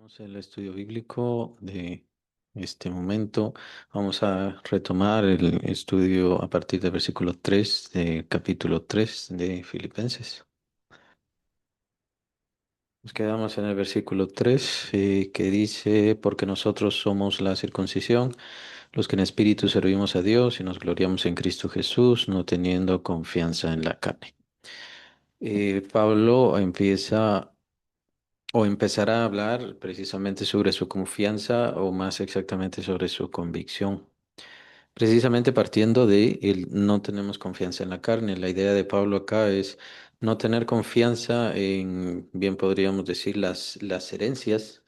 Vamos el estudio bíblico de este momento. Vamos a retomar el estudio a partir del versículo 3 de capítulo 3 de Filipenses. Nos quedamos en el versículo 3 que dice, porque nosotros somos la circuncisión, los que en espíritu servimos a Dios y nos gloriamos en Cristo Jesús, no teniendo confianza en la carne. Pablo empieza o empezará a hablar precisamente sobre su confianza o más exactamente sobre su convicción. Precisamente partiendo de el no tenemos confianza en la carne. La idea de Pablo acá es no tener confianza en, bien podríamos decir, las herencias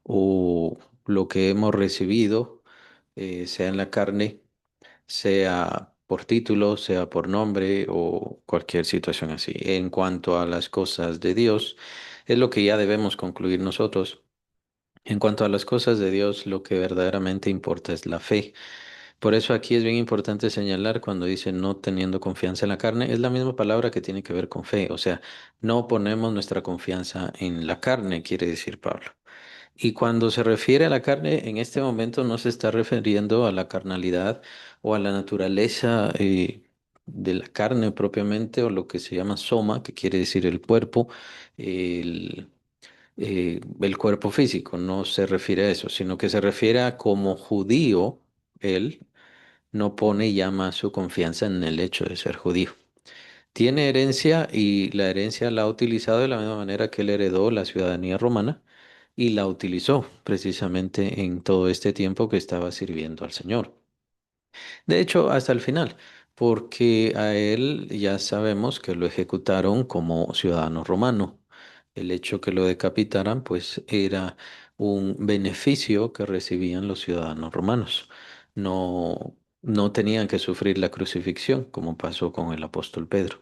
o lo que hemos recibido, sea en la carne, sea por título, sea por nombre o cualquier situación así. En cuanto a las cosas de Dios, es lo que ya debemos concluir nosotros. En cuanto a las cosas de Dios, lo que verdaderamente importa es la fe. Por eso aquí es bien importante señalar cuando dice no teniendo confianza en la carne, es la misma palabra que tiene que ver con fe. O sea, no ponemos nuestra confianza en la carne, quiere decir Pablo. Y cuando se refiere a la carne, en este momento no se está refiriendo a la carnalidad o a la naturaleza de la carne propiamente, o lo que se llama soma, que quiere decir el cuerpo, el cuerpo físico. No se refiere a eso, sino que se refiere a como judío, él no pone y llama su confianza en el hecho de ser judío. Tiene herencia y la herencia la ha utilizado de la misma manera que él heredó la ciudadanía romana y la utilizó precisamente en todo este tiempo que estaba sirviendo al Señor. De hecho, hasta el final, porque a él ya sabemos que lo ejecutaron como ciudadano romano. El hecho que lo decapitaran, pues era un beneficio que recibían los ciudadanos romanos. No tenían que sufrir la crucifixión, como pasó con el apóstol Pedro.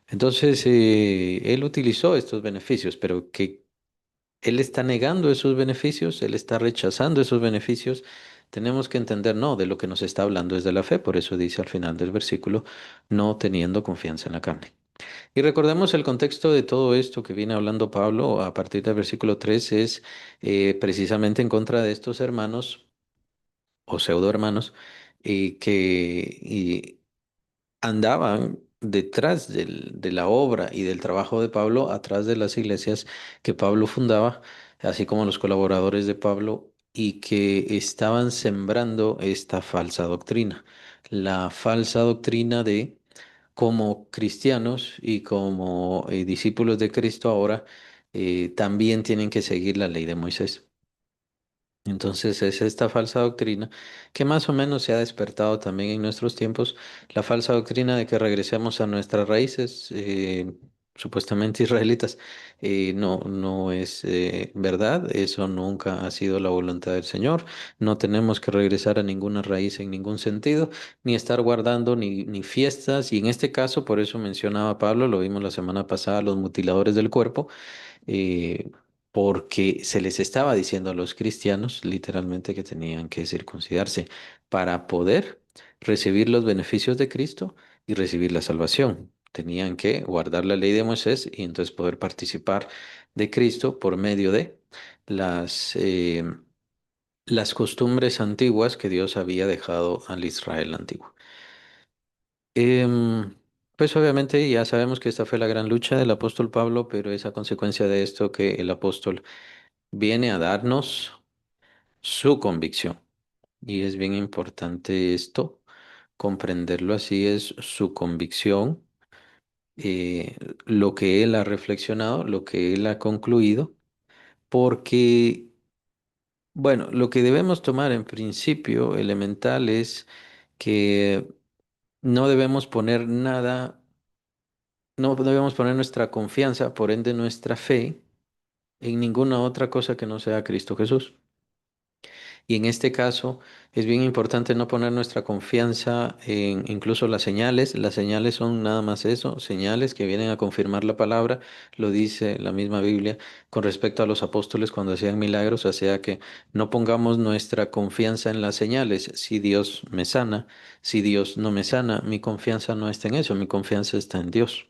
Entonces, él utilizó estos beneficios, pero que él está negando esos beneficios, él está rechazando esos beneficios. Tenemos que entender, no, de lo que nos está hablando es de la fe, por eso dice al final del versículo, no teniendo confianza en la carne. Y recordemos el contexto de todo esto que viene hablando Pablo a partir del versículo 3 es precisamente en contra de estos hermanos o pseudo hermanos que andaban detrás de la obra y del trabajo de Pablo, atrás de las iglesias que Pablo fundaba, así como los colaboradores de Pablo, y que estaban sembrando esta falsa doctrina, la falsa doctrina de como cristianos y como discípulos de Cristo ahora también tienen que seguir la ley de Moisés. Entonces es esta falsa doctrina que más o menos se ha despertado también en nuestros tiempos, la falsa doctrina de que regresemos a nuestras raíces, supuestamente israelitas. No es verdad, eso nunca ha sido la voluntad del Señor. No tenemos que regresar a ninguna raíz en ningún sentido, ni estar guardando ni fiestas. Y en este caso, por eso mencionaba Pablo, lo vimos la semana pasada, los mutiladores del cuerpo eh, porque se les estaba diciendo a los cristianos literalmente que tenían que circuncidarse para poder recibir los beneficios de Cristo y recibir la salvación. Tenían que guardar la ley de Moisés y entonces poder participar de Cristo por medio de las, eh, las costumbres antiguas que Dios había dejado al Israel antiguo. Em, pues obviamente ya sabemos que esta fue la gran lucha del apóstol Pablo, pero es a consecuencia de esto que el apóstol viene a darnos su convicción. Y es bien importante esto, comprenderlo así, es su convicción, eh, lo que él ha reflexionado, lo que él ha concluido, porque, bueno, lo que debemos tomar en principio elemental es que no debemos poner nada, no debemos poner nuestra confianza, por ende nuestra fe, en ninguna otra cosa que no sea Cristo Jesús. Y en este caso es bien importante no poner nuestra confianza en incluso las señales. Las señales son nada más eso, señales que vienen a confirmar la palabra. Lo dice la misma Biblia con respecto a los apóstoles cuando hacían milagros. O sea que no pongamos nuestra confianza en las señales. Si Dios me sana, si Dios no me sana, mi confianza no está en eso, mi confianza está en Dios.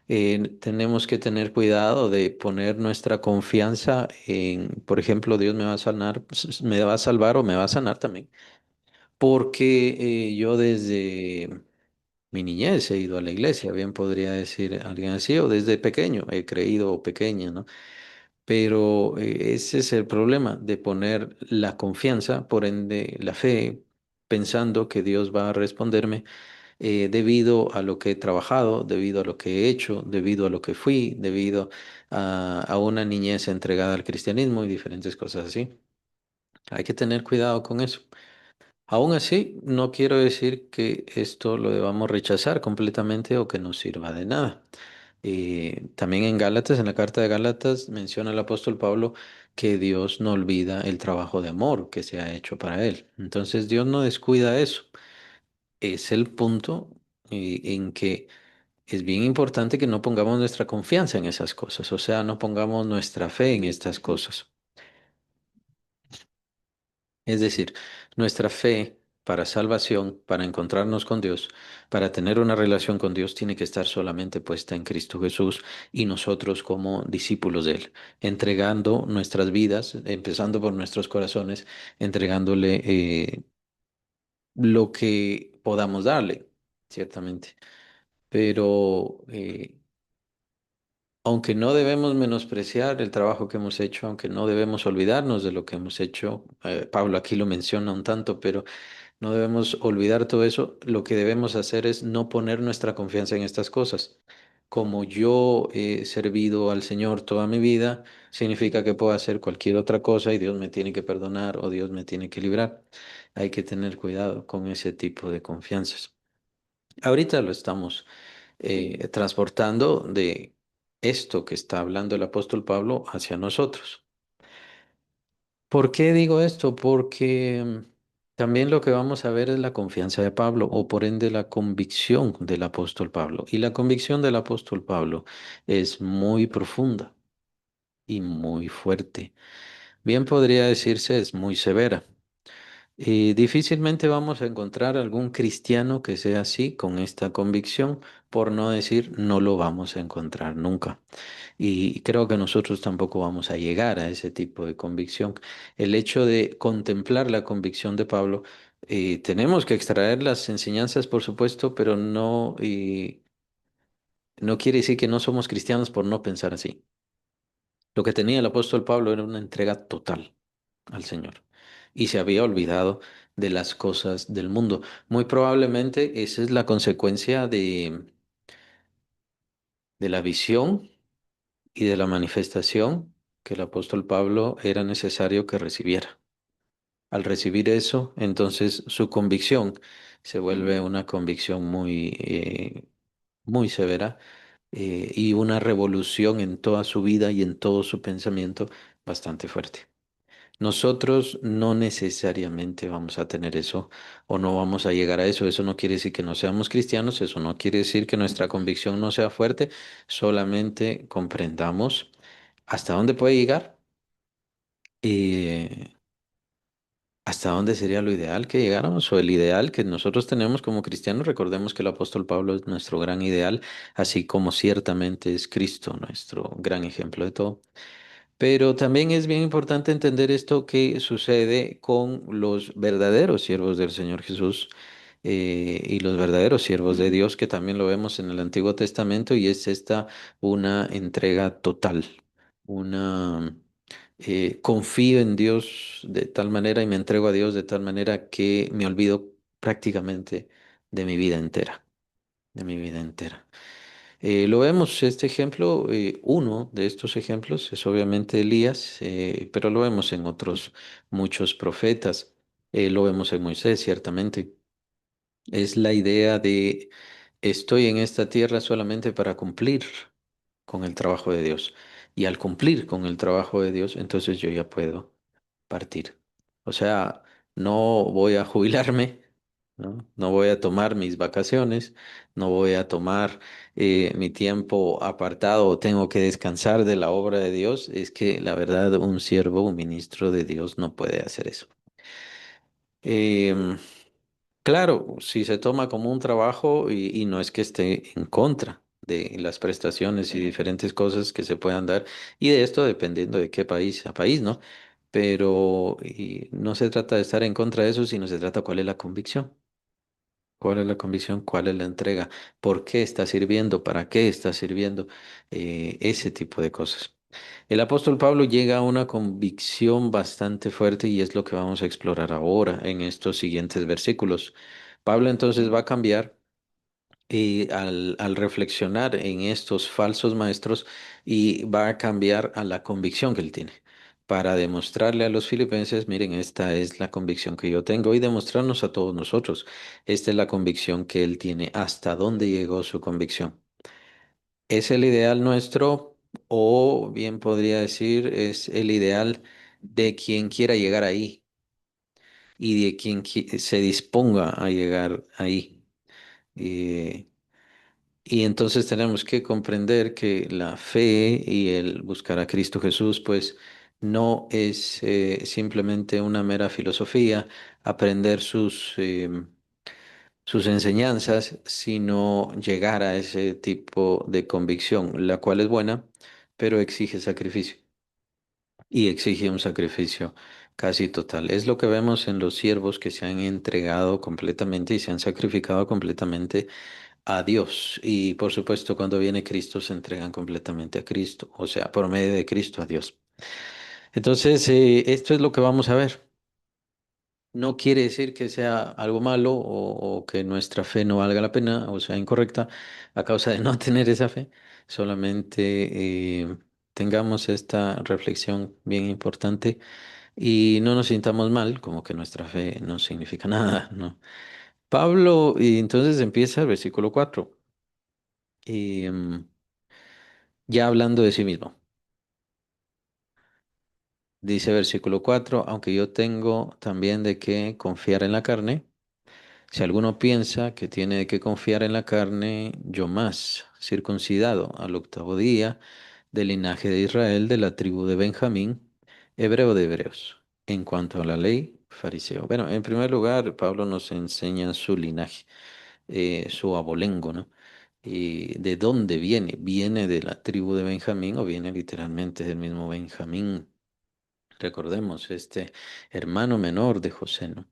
Tenemos que tener cuidado de poner nuestra confianza en, por ejemplo, Dios me va a sanar, me va a salvar o me va a sanar también, porque yo desde mi niñez he ido a la iglesia, bien podría decir alguien así, o desde pequeño he creído o pequeña, ¿no? Pero ese es el problema de poner la confianza, por ende la fe, pensando que Dios va a responderme debido a lo que he trabajado, debido a lo que he hecho, debido a lo que fui, debido a una niñez entregada al cristianismo y diferentes cosas así. Hay que tener cuidado con eso. Aún así, no quiero decir que esto lo debamos rechazar completamente o que no sirva de nada. También en Gálatas, en la carta de Gálatas, menciona el apóstol Pablo que Dios no olvida el trabajo de amor que se ha hecho para él. Entonces, Dios no descuida eso. Es el punto en que es bien importante que no pongamos nuestra confianza en esas cosas, o sea, no pongamos nuestra fe en estas cosas. Es decir, nuestra fe para salvación, para encontrarnos con Dios, para tener una relación con Dios, tiene que estar solamente puesta en Cristo Jesús y nosotros como discípulos de Él, entregando nuestras vidas, empezando por nuestros corazones, entregándole lo que podamos darle, ciertamente. Pero aunque no debemos menospreciar el trabajo que hemos hecho, aunque no debemos olvidarnos de lo que hemos hecho, Pablo aquí lo menciona un tanto, pero no debemos olvidar todo eso. Lo que debemos hacer es no poner nuestra confianza en estas cosas. Como yo he servido al Señor toda mi vida, significa que puedo hacer cualquier otra cosa y Dios me tiene que perdonar o Dios me tiene que librar. Hay que tener cuidado con ese tipo de confianzas. Ahorita lo estamos transportando de esto que está hablando el apóstol Pablo hacia nosotros. ¿Por qué digo esto? Porque también lo que vamos a ver es la confianza de Pablo o por ende la convicción del apóstol Pablo. Y la convicción del apóstol Pablo es muy profunda y muy fuerte. Bien podría decirse es muy severa. Y difícilmente vamos a encontrar algún cristiano que sea así, con esta convicción, por no decir no lo vamos a encontrar nunca. Y creo que nosotros tampoco vamos a llegar a ese tipo de convicción. El hecho de contemplar la convicción de Pablo, tenemos que extraer las enseñanzas, por supuesto, pero no, no quiere decir que no somos cristianos por no pensar así. Lo que tenía el apóstol Pablo era una entrega total al Señor y se había olvidado de las cosas del mundo. Muy probablemente esa es la consecuencia de la visión y de la manifestación que el apóstol Pablo era necesario que recibiera. Al recibir eso, entonces su convicción se vuelve una convicción muy severa y una revolución en toda su vida y en todo su pensamiento bastante fuerte. Nosotros no necesariamente vamos a tener eso o no vamos a llegar a eso. Eso no quiere decir que no seamos cristianos, eso no quiere decir que nuestra convicción no sea fuerte, solamente comprendamos hasta dónde puede llegar y hasta dónde sería lo ideal que llegáramos o el ideal que nosotros tenemos como cristianos. Recordemos que el apóstol Pablo es nuestro gran ideal, así como ciertamente es Cristo nuestro gran ejemplo de todo. Pero también es bien importante entender esto que sucede con los verdaderos siervos del Señor Jesús y los verdaderos siervos de Dios, que también lo vemos en el Antiguo Testamento, y es esta una entrega total, una confío en Dios de tal manera y me entrego a Dios de tal manera que me olvido prácticamente de mi vida entera, de mi vida entera. Lo vemos, este ejemplo, uno de estos ejemplos es obviamente Elías, pero lo vemos en otros muchos profetas, lo vemos en Moisés, ciertamente. Es la idea de estoy en esta tierra solamente para cumplir con el trabajo de Dios. Y al cumplir con el trabajo de Dios, entonces yo ya puedo partir. O sea, no voy a jubilarme, ¿no? No voy a tomar mis vacaciones, no voy a tomar mi tiempo apartado o tengo que descansar de la obra de Dios. Es que la verdad, un siervo, un ministro de Dios no puede hacer eso. Em, claro, si se toma como un trabajo y no es que esté en contra. de las prestaciones y diferentes cosas que se puedan dar, y de esto dependiendo de qué país a país, ¿no? Pero y no se trata de estar en contra de eso, sino se trata cuál es la convicción. ¿Cuál es la convicción? ¿Cuál es la entrega? ¿Por qué está sirviendo? ¿Para qué está sirviendo? Ese tipo de cosas. El apóstol Pablo llega a una convicción bastante fuerte y es lo que vamos a explorar ahora en estos siguientes versículos. Pablo entonces va a cambiar al reflexionar en estos falsos maestros y va a cambiar a la convicción que él tiene para demostrarle a los filipenses, miren, esta es la convicción que yo tengo y demostrarnos a todos nosotros, esta es la convicción que él tiene, hasta dónde llegó su convicción. ¿Es el ideal nuestro o bien podría decir es el ideal de quien quiera llegar ahí y de quien se disponga a llegar ahí? Eh, Y entonces tenemos que comprender que la fe y el buscar a Cristo Jesús, pues no es simplemente una mera filosofía, aprender sus enseñanzas, sino llegar a ese tipo de convicción, la cual es buena, pero exige sacrificio y exige un sacrificio casi total. Es lo que vemos en los siervos que se han entregado completamente y se han sacrificado completamente a Dios. Y por supuesto, cuando viene Cristo, se entregan completamente a Cristo, o sea, por medio de Cristo a Dios. Entonces, esto es lo que vamos a ver. No quiere decir que sea algo malo o que nuestra fe no valga la pena o sea incorrecta a causa de no tener esa fe. Solamente tengamos esta reflexión bien importante y no nos sintamos mal, como que nuestra fe no significa nada, ¿no? Pablo, y entonces empieza el versículo 4 y, ya hablando de sí mismo. Dice versículo 4 aunque yo tengo también de qué confiar en la carne, si alguno piensa que tiene de qué confiar en la carne, yo más, circuncidado al octavo día, del linaje de Israel, de la tribu de Benjamín, hebreo de hebreos. En cuanto a la ley, fariseo. Bueno, en primer lugar, Pablo nos enseña su linaje, su abolengo, ¿no? ¿Y de dónde viene? ¿Viene de la tribu de Benjamín o viene literalmente del mismo Benjamín? Recordemos, este hermano menor de José, ¿no?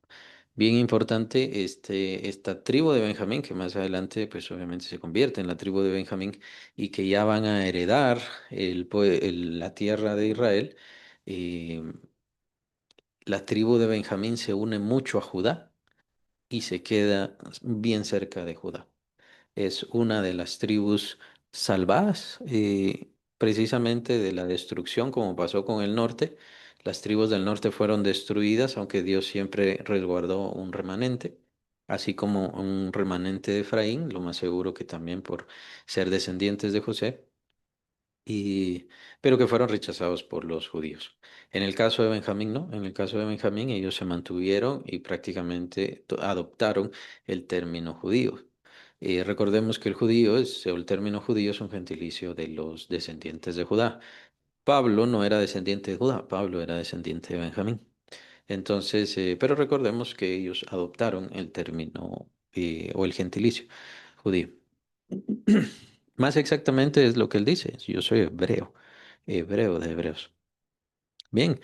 Bien importante, esta tribu de Benjamín, que más adelante, pues obviamente se convierte en la tribu de Benjamín y que ya van a heredar la tierra de Israel. eh, la tribu de Benjamín se une mucho a Judá y se queda bien cerca de Judá. Es una de las tribus salvadas, precisamente de la destrucción, como pasó con el norte. Las tribus del norte fueron destruidas, aunque Dios siempre resguardó un remanente, así como un remanente de Efraín, lo más seguro que también por ser descendientes de José y, pero que fueron rechazados por los judíos. En el caso de Benjamín, no, en el caso de Benjamín ellos se mantuvieron y prácticamente adoptaron el término judío. Recordemos que el judío o el término judío es un gentilicio de los descendientes de Judá. Pablo no era descendiente de Judá, Pablo era descendiente de Benjamín. Entonces, pero recordemos que ellos adoptaron el término o el gentilicio judío. Más exactamente es lo que él dice. Yo soy hebreo, hebreo de hebreos. Bien,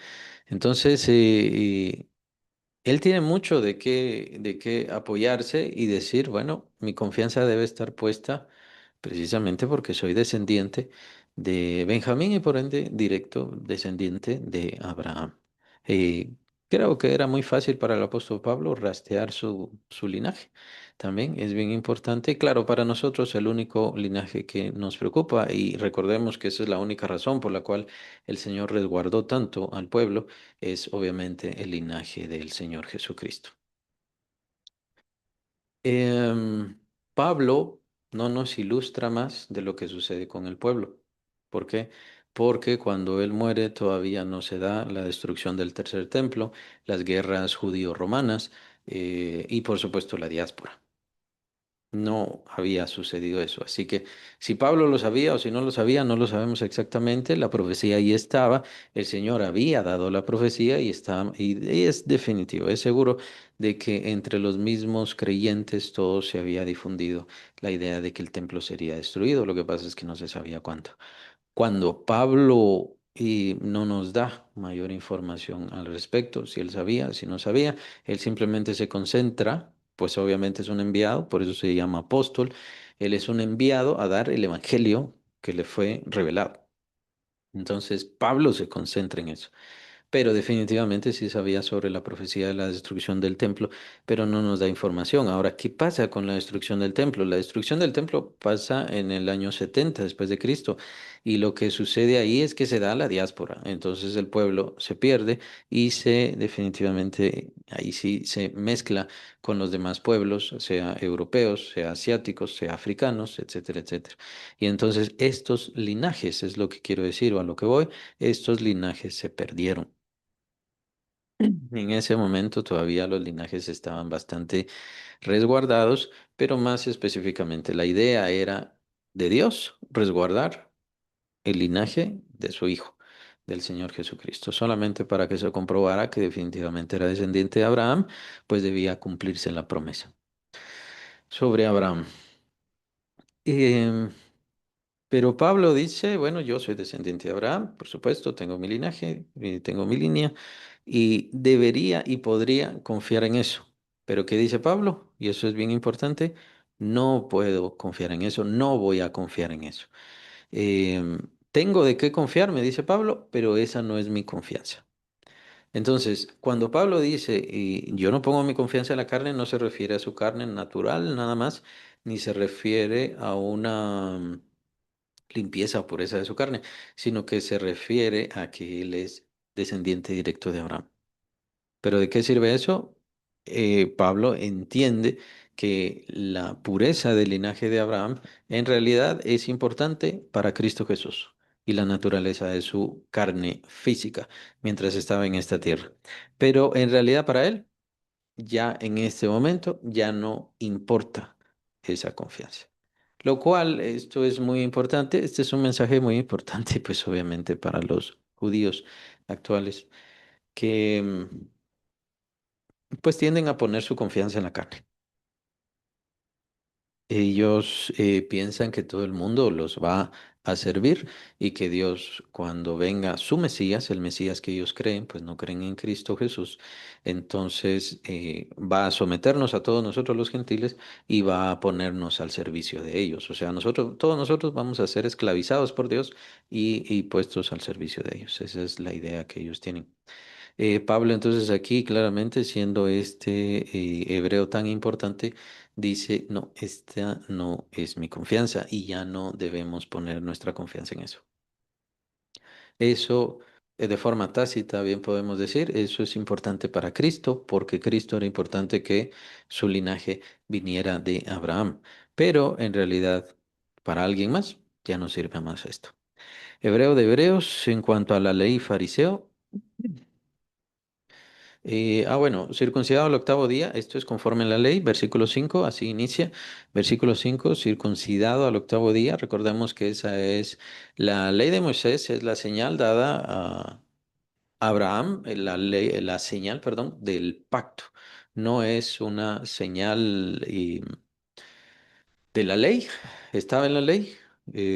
entonces él tiene mucho de qué apoyarse y decir, bueno, mi confianza debe estar puesta precisamente porque soy descendiente de Benjamín y por ende directo descendiente de Abraham. Eh, Creo que era muy fácil para el apóstol Pablo rastrear su linaje. También es bien importante. Claro, para nosotros el único linaje que nos preocupa, y recordemos que esa es la única razón por la cual el Señor resguardó tanto al pueblo, es obviamente el linaje del Señor Jesucristo. Em, Pablo no nos ilustra más de lo que sucede con el pueblo. ¿Por qué? Porque cuando él muere todavía no se da la destrucción del tercer templo, las guerras judío-romanas y por supuesto la diáspora. no había sucedido eso. Así que si Pablo lo sabía o si no lo sabía, no lo sabemos exactamente. La profecía ahí estaba, el Señor había dado la profecía y está, y es definitivo, es seguro de que entre los mismos creyentes todo se había difundido la idea de que el templo sería destruido. Lo que pasa es que no se sabía cuánto. Cuando Pablo no nos da mayor información al respecto, si él sabía, si no sabía, él simplemente se concentra, pues obviamente es un enviado, por eso se llama apóstol, él es un enviado a dar el evangelio que le fue revelado. Entonces, Pablo se concentra en eso. Pero definitivamente sí sabía sobre la profecía de la destrucción del templo, pero no nos da información. Ahora, ¿qué pasa con la destrucción del templo? La destrucción del templo pasa en el año 70 después de Cristo, y lo que sucede ahí es que se da la diáspora. Entonces el pueblo se pierde y se definitivamente ahí sí se mezcla con los demás pueblos, sea europeos, sea asiáticos, sea africanos, etcétera, etcétera. Y entonces estos linajes, es lo que quiero decir o a lo que voy, estos linajes se perdieron. En ese momento todavía los linajes estaban bastante resguardados, pero más específicamente la idea era de Dios resguardar el linaje de su Hijo, del Señor Jesucristo. Solamente para que se comprobara que definitivamente era descendiente de Abraham, pues debía cumplirse la promesa sobre Abraham. Em, Pero Pablo dice, bueno, yo soy descendiente de Abraham, por supuesto, tengo mi linaje, tengo mi línea, y debería y podría confiar en eso. Pero ¿qué dice Pablo? Y eso es bien importante, no puedo confiar en eso, no voy a confiar en eso. Tengo de qué confiar, me dice Pablo, pero esa no es mi confianza. Entonces, cuando Pablo dice, y yo no pongo mi confianza en la carne, no se refiere a su carne natural nada más, ni se refiere a una limpieza o pureza de su carne, sino que se refiere a que él es descendiente directo de Abraham. ¿Pero de qué sirve eso? Pablo entiende que la pureza del linaje de Abraham en realidad es importante para Cristo Jesús y la naturaleza de su carne física mientras estaba en esta tierra. Pero en realidad para él, ya en este momento, ya no importa esa confianza. Lo cual, esto es muy importante, este es un mensaje muy importante, pues obviamente para los judíos actuales, que pues tienden a poner su confianza en la carne. Ellos piensan que todo el mundo los va a servir y que Dios, cuando venga su Mesías, el Mesías que ellos creen, pues no creen en Cristo Jesús, entonces va a someternos a todos nosotros los gentiles y va a ponernos al servicio de ellos. O sea, nosotros, todos nosotros vamos a ser esclavizados por Dios y puestos al servicio de ellos. Esa es la idea que ellos tienen. Pablo, entonces aquí claramente siendo este hebreo tan importante, dice, no, esta no es mi confianza y ya no debemos poner nuestra confianza en eso. Eso, de forma tácita, bien podemos decir, eso es importante para Cristo, porque Cristo era importante que su linaje viniera de Abraham, pero en realidad para alguien más ya no sirve más esto. Hebreo de Hebreos, en cuanto a la ley fariseo. Bueno, circuncidado al octavo día, esto es conforme a la ley, versículo 5, así inicia. Versículo 5, circuncidado al octavo día. Recordemos que esa es la ley de Moisés, es la señal dada a Abraham, la ley, la señal, perdón, del pacto. No es una señal de la ley, estaba en la ley,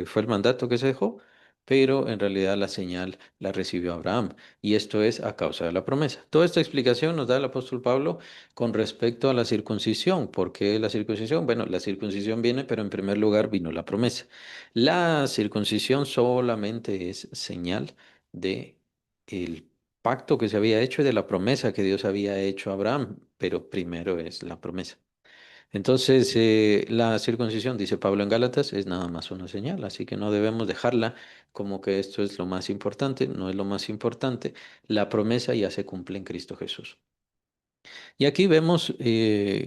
fue el mandato que se dejó, pero en realidad la señal la recibió Abraham, y esto es a causa de la promesa. Toda esta explicación nos da el apóstol Pablo con respecto a la circuncisión. ¿Por qué la circuncisión? Bueno, la circuncisión viene, pero en primer lugar vino la promesa. La circuncisión solamente es señal de el pacto que se había hecho y de la promesa que Dios había hecho a Abraham, pero primero es la promesa. Entonces, la circuncisión, dice Pablo en Gálatas, es nada más una señal, así que no debemos dejarla como que esto es lo más importante, no es lo más importante. La promesa ya se cumple en Cristo Jesús. Y aquí vemos,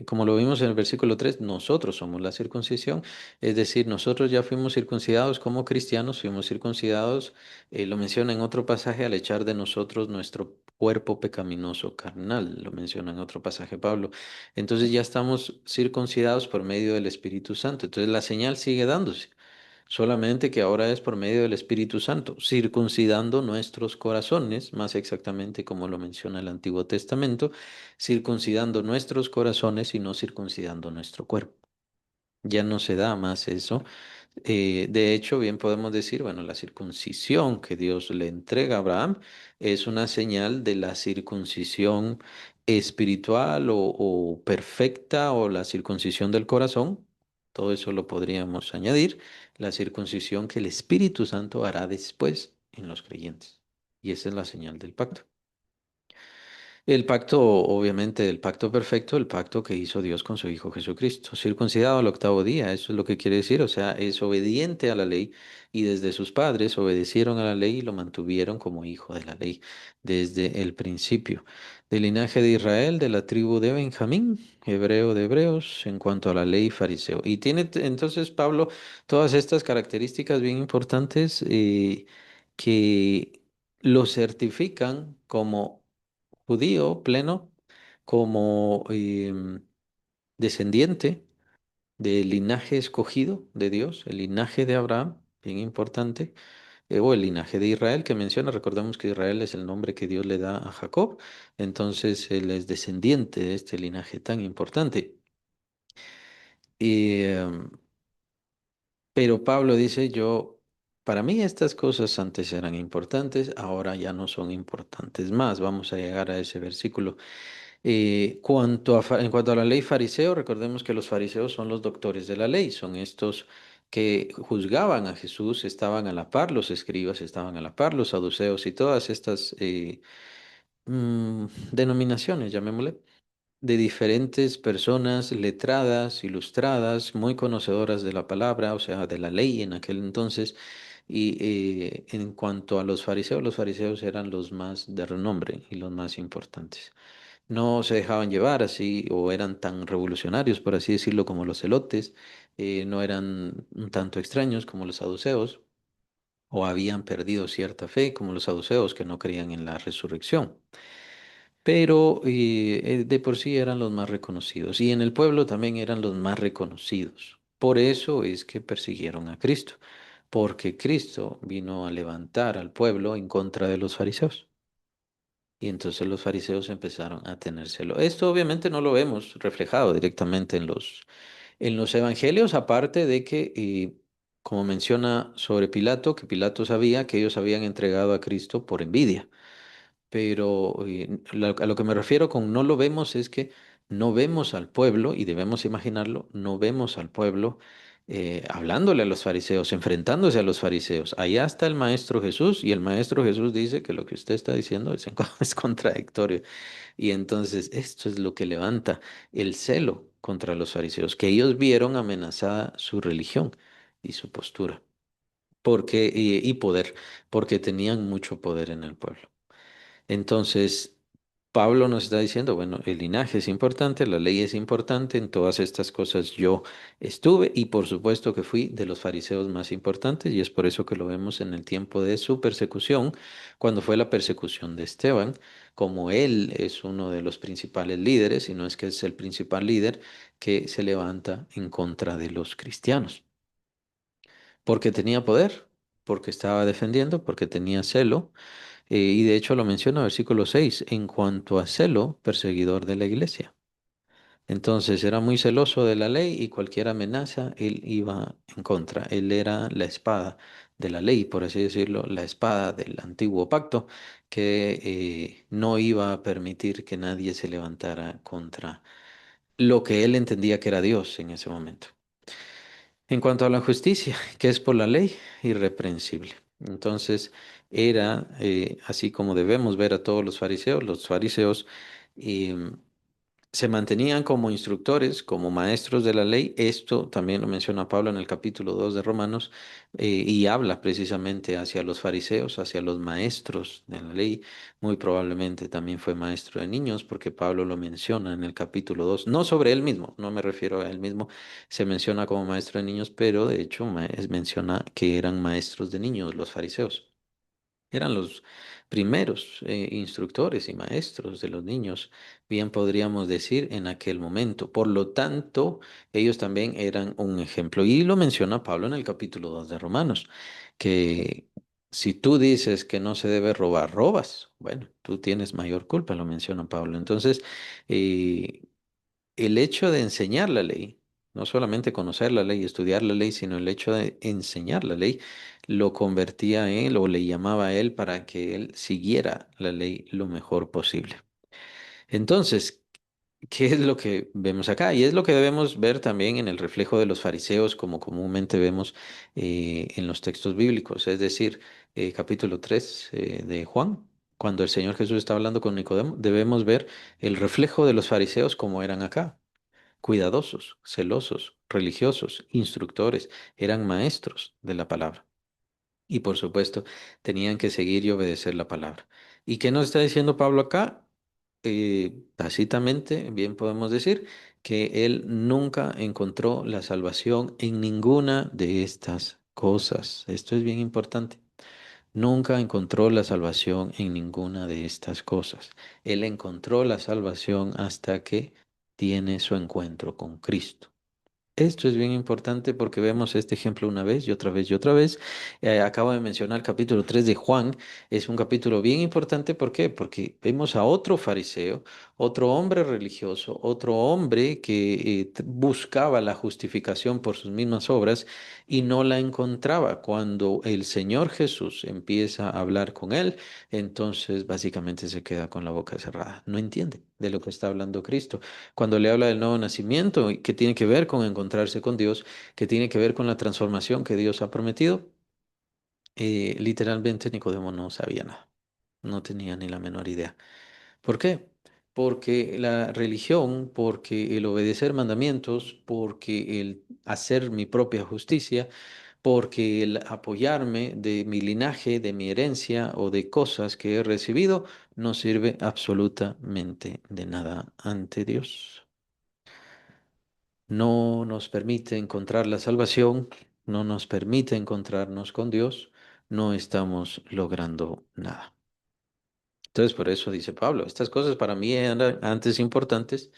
como lo vimos en el versículo 3, nosotros somos la circuncisión, es decir, nosotros ya fuimos circuncidados como cristianos, fuimos circuncidados, lo menciona en otro pasaje, al echar de nosotros nuestro cuerpo pecaminoso carnal, lo menciona en otro pasaje Pablo. Entonces ya estamos circuncidados por medio del Espíritu Santo. Entonces la señal sigue dándose, solamente que ahora es por medio del Espíritu Santo, circuncidando nuestros corazones, más exactamente como lo menciona el Antiguo Testamento, circuncidando nuestros corazones y no circuncidando nuestro cuerpo. Ya no se da más eso. De hecho, bien podemos decir, bueno, la circuncisión que Dios le entrega a Abraham es una señal de la circuncisión espiritual o perfecta o la circuncisión del corazón. Todo eso lo podríamos añadir. La circuncisión que el Espíritu Santo hará después en los creyentes. Y esa es la señal del pacto. El pacto, obviamente, el pacto perfecto, el pacto que hizo Dios con su Hijo Jesucristo, circuncidado al octavo día, eso es lo que quiere decir, o sea, es obediente a la ley y desde sus padres obedecieron a la ley y lo mantuvieron como hijo de la ley desde el principio. Del linaje de Israel, de la tribu de Benjamín, hebreo de hebreos, en cuanto a la ley fariseo. Y tiene entonces Pablo todas estas características bien importantes que lo certifican como judío pleno, como descendiente del linaje escogido de Dios, el linaje de Abraham, bien importante, o el linaje de Israel que menciona, recordemos que Israel es el nombre que Dios le da a Jacob, entonces él es descendiente de este linaje tan importante. Y, pero Pablo dice, yo, para mí estas cosas antes eran importantes, ahora ya no son importantes más. Vamos a llegar a ese versículo. En cuanto a la ley fariseo, recordemos que los fariseos son los doctores de la ley, son estos que juzgaban a Jesús, estaban a la par, los escribas estaban a la par, los saduceos y todas estas denominaciones, llamémosle, de diferentes personas letradas, ilustradas, muy conocedoras de la palabra, o sea, de la ley en aquel entonces. Y en cuanto a los fariseos eran los más de renombre y los más importantes. No se dejaban llevar así o eran tan revolucionarios, por así decirlo, como los celotes, no eran un tanto extraños como los saduceos o habían perdido cierta fe como los saduceos que no creían en la resurrección. Pero de por sí eran los más reconocidos y en el pueblo también eran los más reconocidos. Por eso es que persiguieron a Cristo, porque Cristo vino a levantar al pueblo en contra de los fariseos. Y entonces los fariseos empezaron a tenérselo. Esto obviamente no lo vemos reflejado directamente en los evangelios, aparte de que, como menciona sobre Pilato, que Pilato sabía que ellos habían entregado a Cristo por envidia. Pero a lo que me refiero con no lo vemos es que no vemos al pueblo, y debemos imaginarlo, no vemos al pueblo hablándole a los fariseos, enfrentándose a los fariseos. Allá está el Maestro Jesús y el Maestro Jesús dice que lo que usted está diciendo es contradictorio. Y entonces esto es lo que levanta el celo contra los fariseos, que ellos vieron amenazada su religión y su postura, y poder, porque tenían mucho poder en el pueblo. Entonces, Pablo nos está diciendo, bueno, el linaje es importante, la ley es importante, en todas estas cosas yo estuve y por supuesto que fui de los fariseos más importantes y es por eso que lo vemos en el tiempo de su persecución, cuando fue la persecución de Esteban, como él es uno de los principales líderes, y no es que es el principal líder que se levanta en contra de los cristianos, porque tenía poder, porque estaba defendiendo, porque tenía celo y de hecho lo menciona versículo 6 en cuanto a celo, perseguidor de la iglesia. Entonces era muy celoso de la ley y cualquier amenaza él iba en contra. Él era la espada de la ley, por así decirlo, la espada del antiguo pacto, que no iba a permitir que nadie se levantara contra lo que él entendía que era Dios en ese momento. En cuanto a la justicia, que es por la ley, irreprensible. Entonces, era así como debemos ver a todos los fariseos se mantenían como instructores, como maestros de la ley. Esto también lo menciona Pablo en el capítulo 2 de Romanos, y habla precisamente hacia los fariseos, hacia los maestros de la ley. Muy probablemente también fue maestro de niños, porque Pablo lo menciona en el capítulo 2 no sobre él mismo, no me refiero a él mismo, se menciona como maestro de niños, pero de hecho menciona que eran maestros de niños los fariseos. Eran los primeros instructores y maestros de los niños, bien podríamos decir, en aquel momento. Por lo tanto, ellos también eran un ejemplo. Y lo menciona Pablo en el capítulo 2 de Romanos, que si tú dices que no se debe robar, robas. Bueno, tú tienes mayor culpa, lo menciona Pablo. Entonces, eh, el hecho de enseñar la ley, no solamente conocer la ley, estudiar la ley, sino el hecho de enseñar la ley, lo convertía a él o le llamaba a él para que él siguiera la ley lo mejor posible. Entonces, ¿qué es lo que vemos acá? Y es lo que debemos ver también en el reflejo de los fariseos, como comúnmente vemos en los textos bíblicos, es decir, capítulo 3 de Juan. Cuando el Señor Jesús está hablando con Nicodemo, debemos ver el reflejo de los fariseos como eran acá: cuidadosos, celosos, religiosos, instructores, eran maestros de la palabra. Y por supuesto, tenían que seguir y obedecer la palabra. ¿Y qué nos está diciendo Pablo acá? Tácitamente, bien podemos decir que él nunca encontró la salvación en ninguna de estas cosas. Esto es bien importante. Nunca encontró la salvación en ninguna de estas cosas. Él encontró la salvación hasta que tiene su encuentro con Cristo. Esto es bien importante porque vemos este ejemplo una vez y otra vez y otra vez. Acabo de mencionar el capítulo 3 de Juan. Es un capítulo bien importante. ¿Por qué? Porque vemos a otro fariseo, otro hombre religioso, otro hombre que buscaba la justificación por sus mismas obras y no la encontraba. Cuando el Señor Jesús empieza a hablar con él, entonces básicamente se queda con la boca cerrada. No entiende de lo que está hablando Cristo cuando le habla del nuevo nacimiento, y que tiene que ver con encontrarse con Dios, que tiene que ver con la transformación que Dios ha prometido, literalmente Nicodemo no sabía nada, no tenía ni la menor idea. ¿Por qué? Porque la religión, porque el obedecer mandamientos, porque el hacer mi propia justicia, porque el apoyarme de mi linaje, de mi herencia o de cosas que he recibido, no sirve absolutamente de nada ante Dios. No nos permite encontrar la salvación, no nos permite encontrarnos con Dios, no estamos logrando nada. Entonces, por eso dice Pablo, estas cosas para mí eran antes importantes,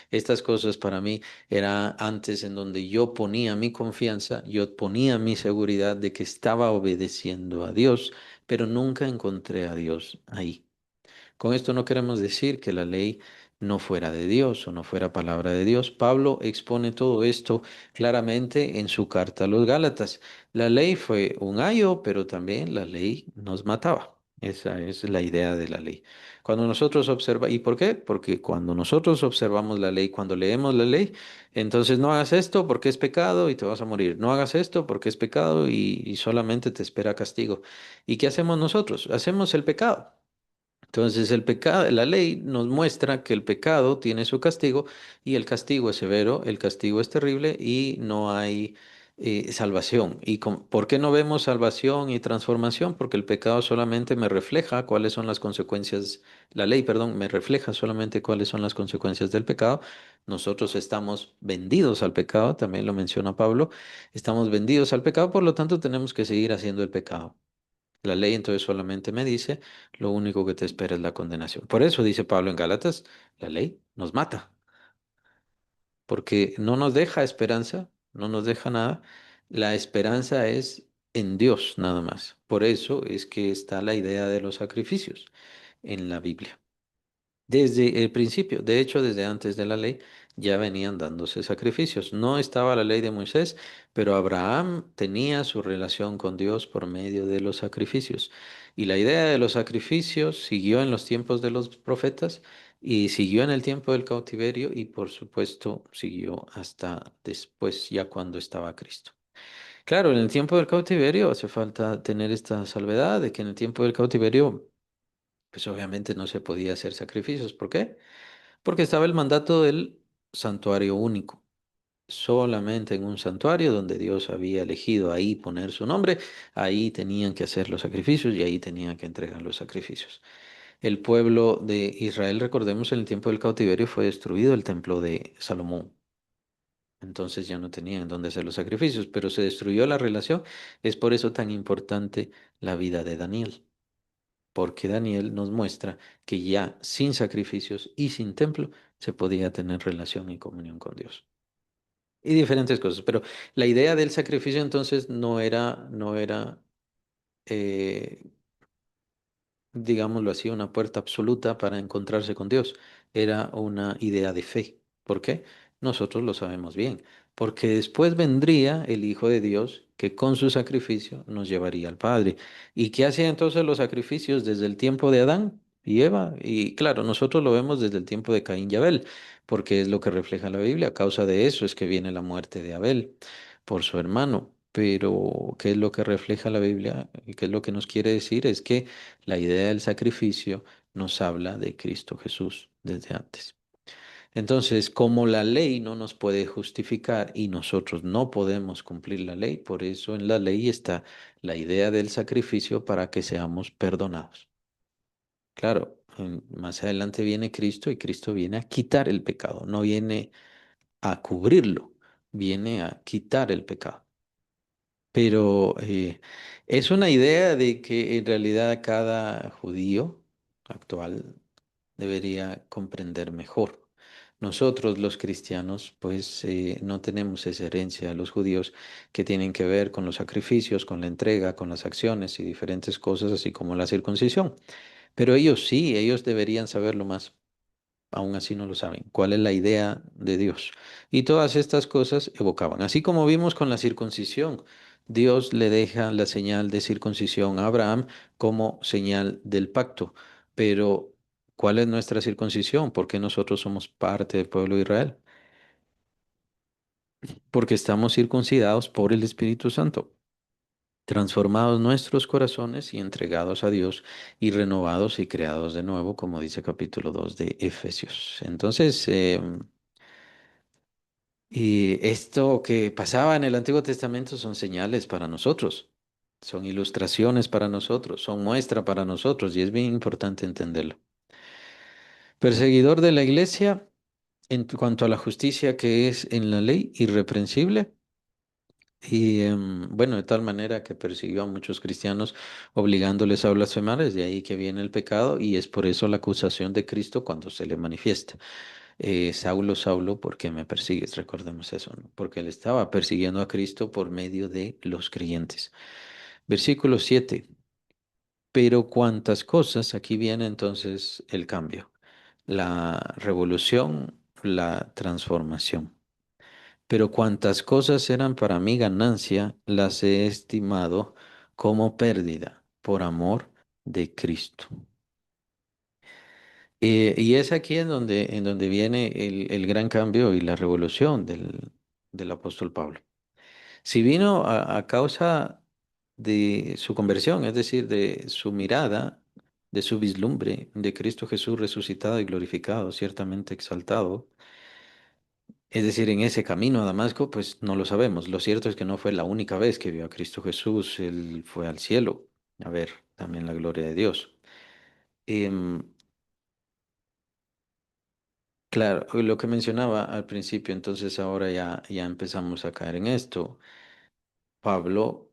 estas cosas para mí era antes en donde yo ponía mi confianza, yo ponía mi seguridad de que estaba obedeciendo a Dios, pero nunca encontré a Dios ahí. Con esto no queremos decir que la ley no fuera de Dios o no fuera palabra de Dios. Pablo expone todo esto claramente en su carta a los Gálatas. La ley fue un ayo, pero también la ley nos mataba. Esa es la idea de la ley. Cuando nosotros observamos, ¿y por qué? Porque cuando nosotros observamos la ley, cuando leemos la ley, entonces no hagas esto porque es pecado y te vas a morir. No hagas esto porque es pecado y solamente te espera castigo. ¿Y qué hacemos nosotros? Hacemos el pecado. Entonces el pecado, la ley nos muestra que el pecado tiene su castigo y el castigo es severo, el castigo es terrible y no hay salvación. ¿Y por qué no vemos salvación y transformación? Porque el pecado solamente me refleja cuáles son las consecuencias, la ley, perdón, me refleja solamente cuáles son las consecuencias del pecado. Nosotros estamos vendidos al pecado, también lo menciona Pablo, estamos vendidos al pecado, por lo tanto tenemos que seguir haciendo el pecado. La ley entonces solamente me dice, lo único que te espera es la condenación. Por eso dice Pablo en Gálatas, la ley nos mata, porque no nos deja esperanza, no nos deja nada. La esperanza es en Dios nada más. Por eso es que está la idea de los sacrificios en la Biblia. Desde el principio, de hecho, desde antes de la ley, ya venían dándose sacrificios. No estaba la ley de Moisés, pero Abraham tenía su relación con Dios por medio de los sacrificios. Y la idea de los sacrificios siguió en los tiempos de los profetas y siguió en el tiempo del cautiverio y por supuesto siguió hasta después, ya cuando estaba Cristo. Claro, en el tiempo del cautiverio hace falta tener esta salvedad de que en el tiempo del cautiverio, pues obviamente no se podía hacer sacrificios. ¿Por qué? Porque estaba el mandato del santuario único. Solamente en un santuario donde Dios había elegido ahí poner su nombre, ahí tenían que hacer los sacrificios y ahí tenían que entregar los sacrificios. El pueblo de Israel, recordemos, en el tiempo del cautiverio fue destruido el templo de Salomón. Entonces ya no tenían dónde hacer los sacrificios, pero se destruyó la relación. Es por eso tan importante la vida de Daniel. porque Daniel nos muestra que ya sin sacrificios y sin templo se podía tener relación y comunión con Dios. Y diferentes cosas, pero la idea del sacrificio entonces no era eh, digámoslo así, una puerta absoluta para encontrarse con Dios. Era una idea de fe. ¿Por qué? Nosotros lo sabemos bien. Porque después vendría el Hijo de Dios que con su sacrificio nos llevaría al Padre. ¿Y qué hacía entonces los sacrificios desde el tiempo de Adán y Eva? Y claro, nosotros lo vemos desde el tiempo de Caín y Abel, porque es lo que refleja la Biblia. A causa de eso es que viene la muerte de Abel por su hermano. Pero, ¿qué es lo que refleja la Biblia? ¿Y qué es lo que nos quiere decir? Es que la idea del sacrificio nos habla de Cristo Jesús desde antes. Entonces, como la ley no nos puede justificar y nosotros no podemos cumplir la ley, por eso en la ley está la idea del sacrificio para que seamos perdonados. Claro, más adelante viene Cristo y Cristo viene a quitar el pecado, no viene a cubrirlo, viene a quitar el pecado. Pero es una idea de que en realidad cada judío actual debería comprender mejor. Nosotros los cristianos pues no tenemos esa herencia de los judíos que tienen que ver con los sacrificios, con la entrega, con las acciones y diferentes cosas, así como la circuncisión. Pero ellos sí, ellos deberían saberlo más. Aún así no lo saben. ¿Cuál es la idea de Dios? Y todas estas cosas evocaban. Así como vimos con la circuncisión, Dios le deja la señal de circuncisión a Abraham como señal del pacto. Pero, ¿cuál es nuestra circuncisión? Porque nosotros somos parte del pueblo de Israel. Porque estamos circuncidados por el Espíritu Santo, transformados nuestros corazones y entregados a Dios y renovados y creados de nuevo, como dice capítulo 2 de Efesios. Entonces, y esto que pasaba en el Antiguo Testamento son señales para nosotros, son ilustraciones para nosotros, son muestra para nosotros y es bien importante entenderlo. Perseguidor de la iglesia en cuanto a la justicia que es en la ley, irreprensible. Y bueno, de tal manera que persiguió a muchos cristianos obligándoles a blasfemar, es de ahí que viene el pecado y es por eso la acusación de Cristo cuando se le manifiesta. Saulo, Saulo, ¿por qué me persigues? Recordemos eso, ¿no? Porque él estaba persiguiendo a Cristo por medio de los creyentes. Versículo 7. Pero cuántas cosas, aquí viene entonces el cambio, la revolución, la transformación. Pero cuantas cosas eran para mi ganancia, las he estimado como pérdida por amor de Cristo. Y es aquí en donde viene el gran cambio y la revolución del apóstol Pablo. Si vino a causa de su conversión, es decir, de su mirada, de su vislumbre de Cristo Jesús resucitado y glorificado, ciertamente exaltado, es decir, en ese camino a Damasco, pues no lo sabemos. Lo cierto es que no fue la única vez que vio a Cristo Jesús, él fue al cielo a ver también la gloria de Dios. Em, Claro, lo que mencionaba al principio, entonces ahora ya empezamos a caer en esto. Pablo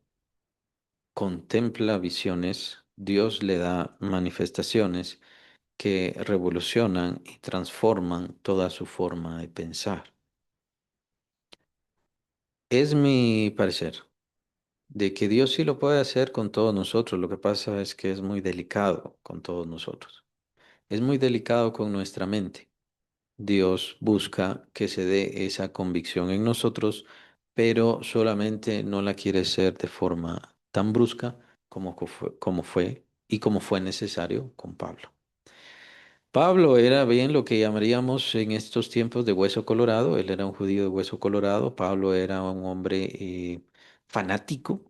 contempla visiones, Dios le da manifestaciones que revolucionan y transforman toda su forma de pensar. Es mi parecer de que Dios sí lo puede hacer con todos nosotros, lo que pasa es que es muy delicado con todos nosotros, es muy delicado con nuestra mente. Dios busca que se dé esa convicción en nosotros, pero solamente no la quiere hacer de forma tan brusca como fue y como fue necesario con Pablo. Pablo era bien lo que llamaríamos en estos tiempos de hueso colorado. Él era un judío de hueso colorado. Pablo era un hombre fanático,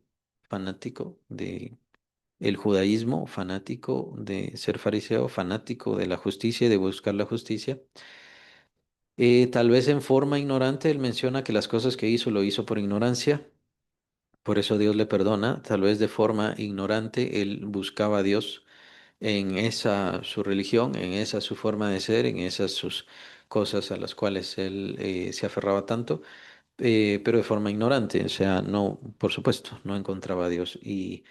fanático de el judaísmo, fanático de ser fariseo, fanático de la justicia y de buscar la justicia. Tal vez en forma ignorante, él menciona que las cosas que hizo lo hizo por ignorancia, por eso Dios le perdona. Tal vez de forma ignorante, él buscaba a Dios en esa su religión, en esa su forma de ser, en esas sus cosas a las cuales él se aferraba tanto, pero de forma ignorante, o sea, no, por supuesto, no encontraba a Dios. Y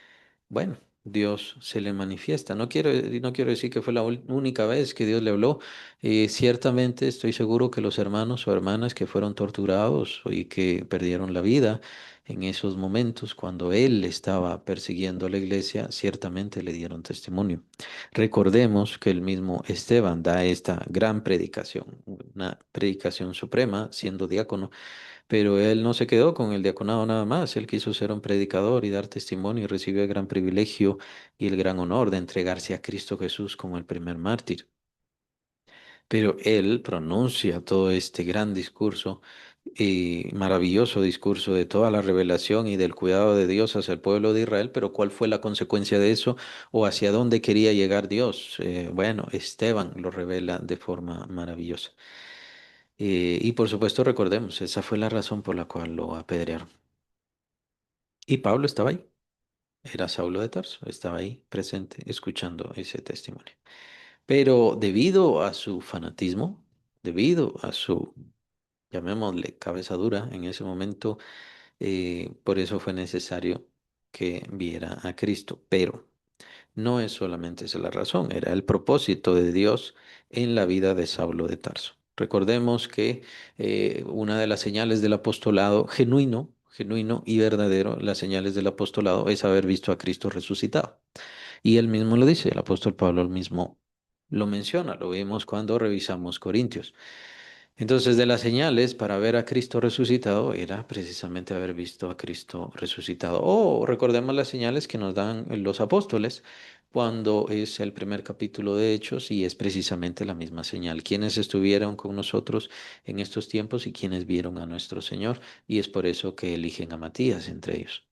bueno. Dios se le manifiesta. No quiero decir que fue la única vez que Dios le habló. Ciertamente estoy seguro que los hermanos o hermanas que fueron torturados y que perdieron la vida en esos momentos cuando Él estaba persiguiendo a la iglesia, ciertamente le dieron testimonio. Recordemos que el mismo Esteban da esta gran predicación, una predicación suprema, siendo diácono, pero él no se quedó con el diaconado nada más, él quiso ser un predicador y dar testimonio y recibió el gran privilegio y el gran honor de entregarse a Cristo Jesús como el primer mártir. Pero él pronuncia todo este gran discurso y maravilloso discurso de toda la revelación y del cuidado de Dios hacia el pueblo de Israel, pero ¿cuál fue la consecuencia de eso o hacia dónde quería llegar Dios? Bueno, Esteban lo revela de forma maravillosa. Y por supuesto, recordemos, esa fue la razón por la cual lo apedrearon. Y Pablo estaba ahí, era Saulo de Tarso, estaba ahí presente escuchando ese testimonio. Pero debido a su fanatismo, debido a su, llamémosle, cabeza dura en ese momento, por eso fue necesario que viera a Cristo. Pero no es solamente esa la razón, era el propósito de Dios en la vida de Saulo de Tarso. Recordemos que una de las señales del apostolado genuino y verdadero, las señales del apostolado es haber visto a Cristo resucitado. Y él mismo lo dice, el apóstol Pablo mismo lo menciona, lo vimos cuando revisamos Corintios. Entonces, de las señales para ver a Cristo resucitado era precisamente haber visto a Cristo resucitado. O recordemos las señales que nos dan los apóstoles cuando es el primer capítulo de Hechos y es precisamente la misma señal. Quienes estuvieron con nosotros en estos tiempos y quienes vieron a nuestro Señor. Y es por eso que eligen a Matías entre ellos.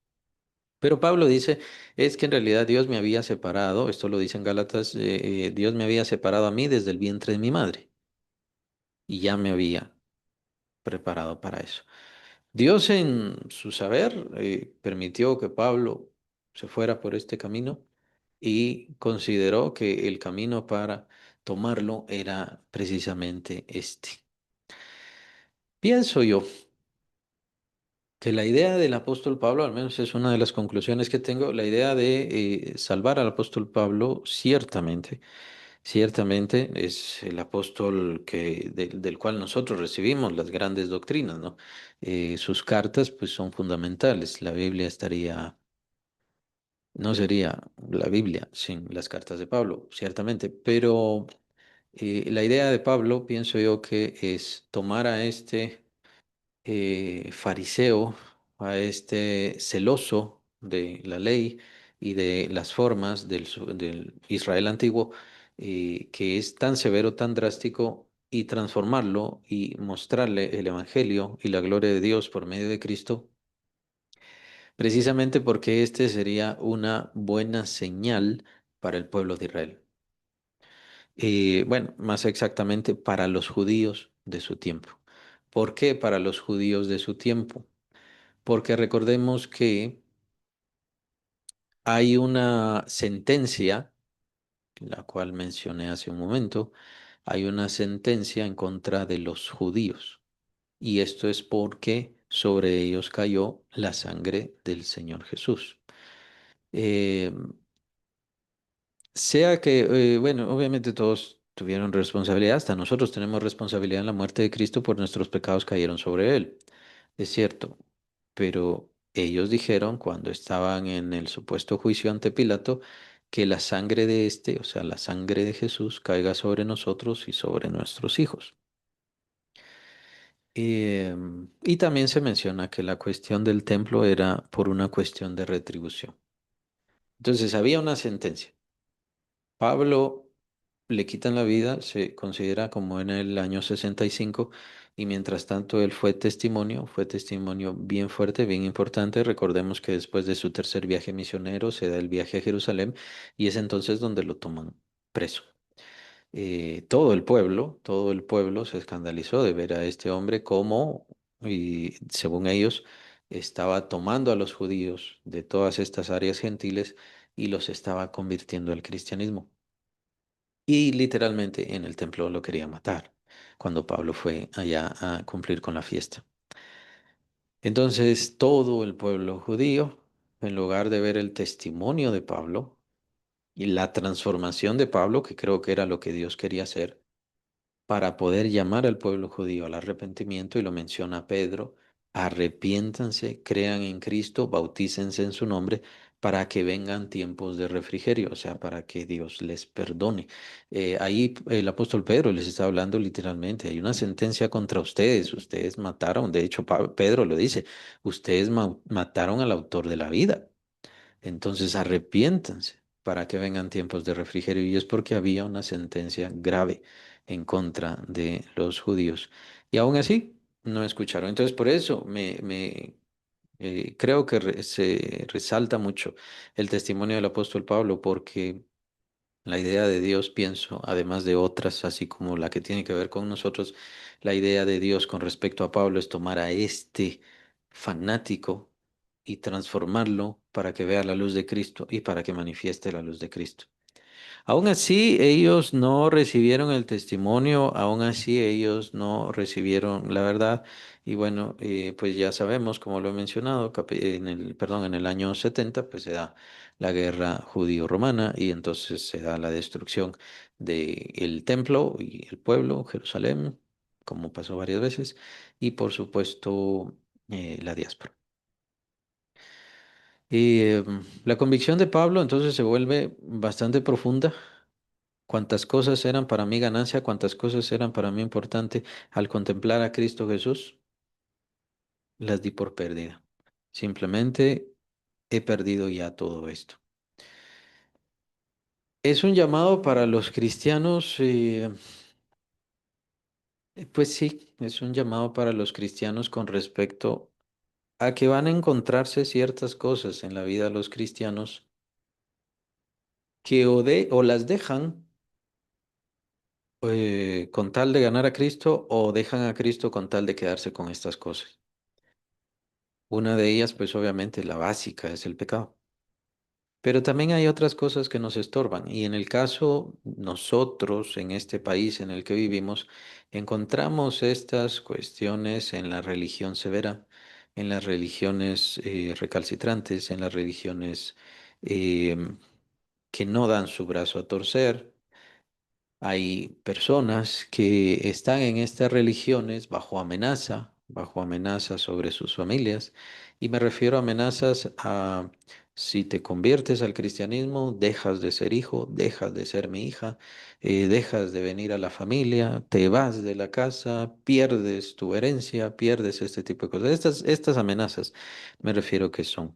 Pero Pablo dice, es que en realidad Dios me había separado, esto lo dice en Gálatas, Dios me había separado a mí desde el vientre de mi madre y ya me había preparado para eso. Dios en su saber permitió que Pablo se fuera por este camino y consideró que el camino para tomarlo era precisamente este. Pienso yo que la idea del apóstol Pablo, al menos es una de las conclusiones que tengo, la idea de salvar al apóstol Pablo, ciertamente es el apóstol del cual nosotros recibimos las grandes doctrinas, ¿no? Sus cartas pues son fundamentales. La Biblia no sería la Biblia sin las cartas de Pablo, ciertamente, pero la idea de Pablo, pienso yo que es tomar a este fariseo, a este celoso de la ley y de las formas del Israel antiguo, que es tan severo, tan drástico, y transformarlo y mostrarle el Evangelio y la gloria de Dios por medio de Cristo, precisamente porque este sería una buena señal para el pueblo de Israel. Bueno, más exactamente para los judíos de su tiempo. ¿Por qué para los judíos de su tiempo? Porque recordemos que hay una sentencia, la cual mencioné hace un momento, hay una sentencia en contra de los judíos. Y esto es porque sobre ellos cayó la sangre del Señor Jesús. Eh, Sea que, bueno, obviamente todos tuvieron responsabilidad, hasta nosotros tenemos responsabilidad en la muerte de Cristo por nuestros pecados cayeron sobre él. Es cierto, pero ellos dijeron cuando estaban en el supuesto juicio ante Pilato que la sangre de este, o sea, la sangre de Jesús, caiga sobre nosotros y sobre nuestros hijos. Y también se menciona que la cuestión del templo era por una cuestión de retribución. Entonces había una sentencia. Pablo le quitan la vida, se considera como en el año 65 y mientras tanto él fue testimonio bien fuerte, bien importante. Recordemos que después de su tercer viaje misionero se da el viaje a Jerusalén y es entonces donde lo toman preso. Todo el pueblo se escandalizó de ver a este hombre como, y según ellos, estaba tomando a los judíos de todas estas áreas gentiles y los estaba convirtiendo al cristianismo. Y literalmente en el templo lo quería matar cuando Pablo fue allá a cumplir con la fiesta. Entonces todo el pueblo judío, en lugar de ver el testimonio de Pablo, y la transformación de Pablo, que creo que era lo que Dios quería hacer, para poder llamar al pueblo judío al arrepentimiento, y lo menciona Pedro: arrepiéntanse, crean en Cristo, bautícense en su nombre, para que vengan tiempos de refrigerio, o sea, para que Dios les perdone. Ahí el apóstol Pedro les está hablando literalmente: hay una sentencia contra ustedes, ustedes mataron, de hecho Pedro lo dice: ustedes mataron al autor de la vida. Entonces arrepiéntanse para que vengan tiempos de refrigerio. Y es porque había una sentencia grave en contra de los judíos. Y aún así no escucharon. Entonces por eso creo que se resalta mucho el testimonio del apóstol Pablo, porque la idea de Dios, pienso, además de otras, así como la que tiene que ver con nosotros, la idea de Dios con respecto a Pablo es tomar a este fanático y transformarlo para que vea la luz de Cristo y para que manifieste la luz de Cristo. Aún así, ellos no recibieron el testimonio, aún así ellos no recibieron la verdad. Y bueno, pues ya sabemos, como lo he mencionado, en el año 70, pues se da la guerra judío-romana, y entonces se da la destrucción del templo y el pueblo, Jerusalén, como pasó varias veces, y por supuesto la diáspora. Y la convicción de Pablo entonces se vuelve bastante profunda. Cuántas cosas eran para mí ganancia, cuántas cosas eran para mí importante, al contemplar a Cristo Jesús, las di por pérdida. Simplemente he perdido ya todo esto. Es un llamado para los cristianos, pues sí, es un llamado para los cristianos con respecto a que van a encontrarse ciertas cosas en la vida de los cristianos que o las dejan con tal de ganar a Cristo, o dejan a Cristo con tal de quedarse con estas cosas. Una de ellas, pues obviamente la básica, es el pecado. Pero también hay otras cosas que nos estorban. Y en el caso, nosotros, en este país en el que vivimos, encontramos estas cuestiones en la religión severa, en las religiones recalcitrantes, en las religiones que no dan su brazo a torcer. Hay personas que están en estas religiones bajo amenaza sobre sus familias, y me refiero a amenazas a: si te conviertes al cristianismo, dejas de ser hijo, dejas de ser mi hija, dejas de venir a la familia, te vas de la casa, pierdes tu herencia, pierdes este tipo de cosas. Estas amenazas me refiero que son: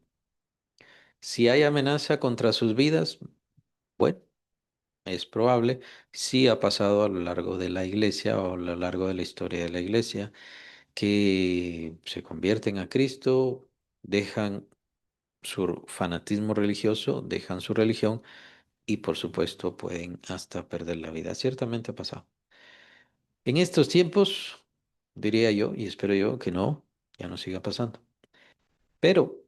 si hay amenaza contra sus vidas, bueno. Es probable, sí ha pasado a lo largo de la iglesia o a lo largo de la historia de la iglesia, que se convierten a Cristo, dejan su fanatismo religioso, dejan su religión, y por supuesto pueden hasta perder la vida. Ciertamente ha pasado. En estos tiempos, diría yo, y espero yo que no, ya no siga pasando. Pero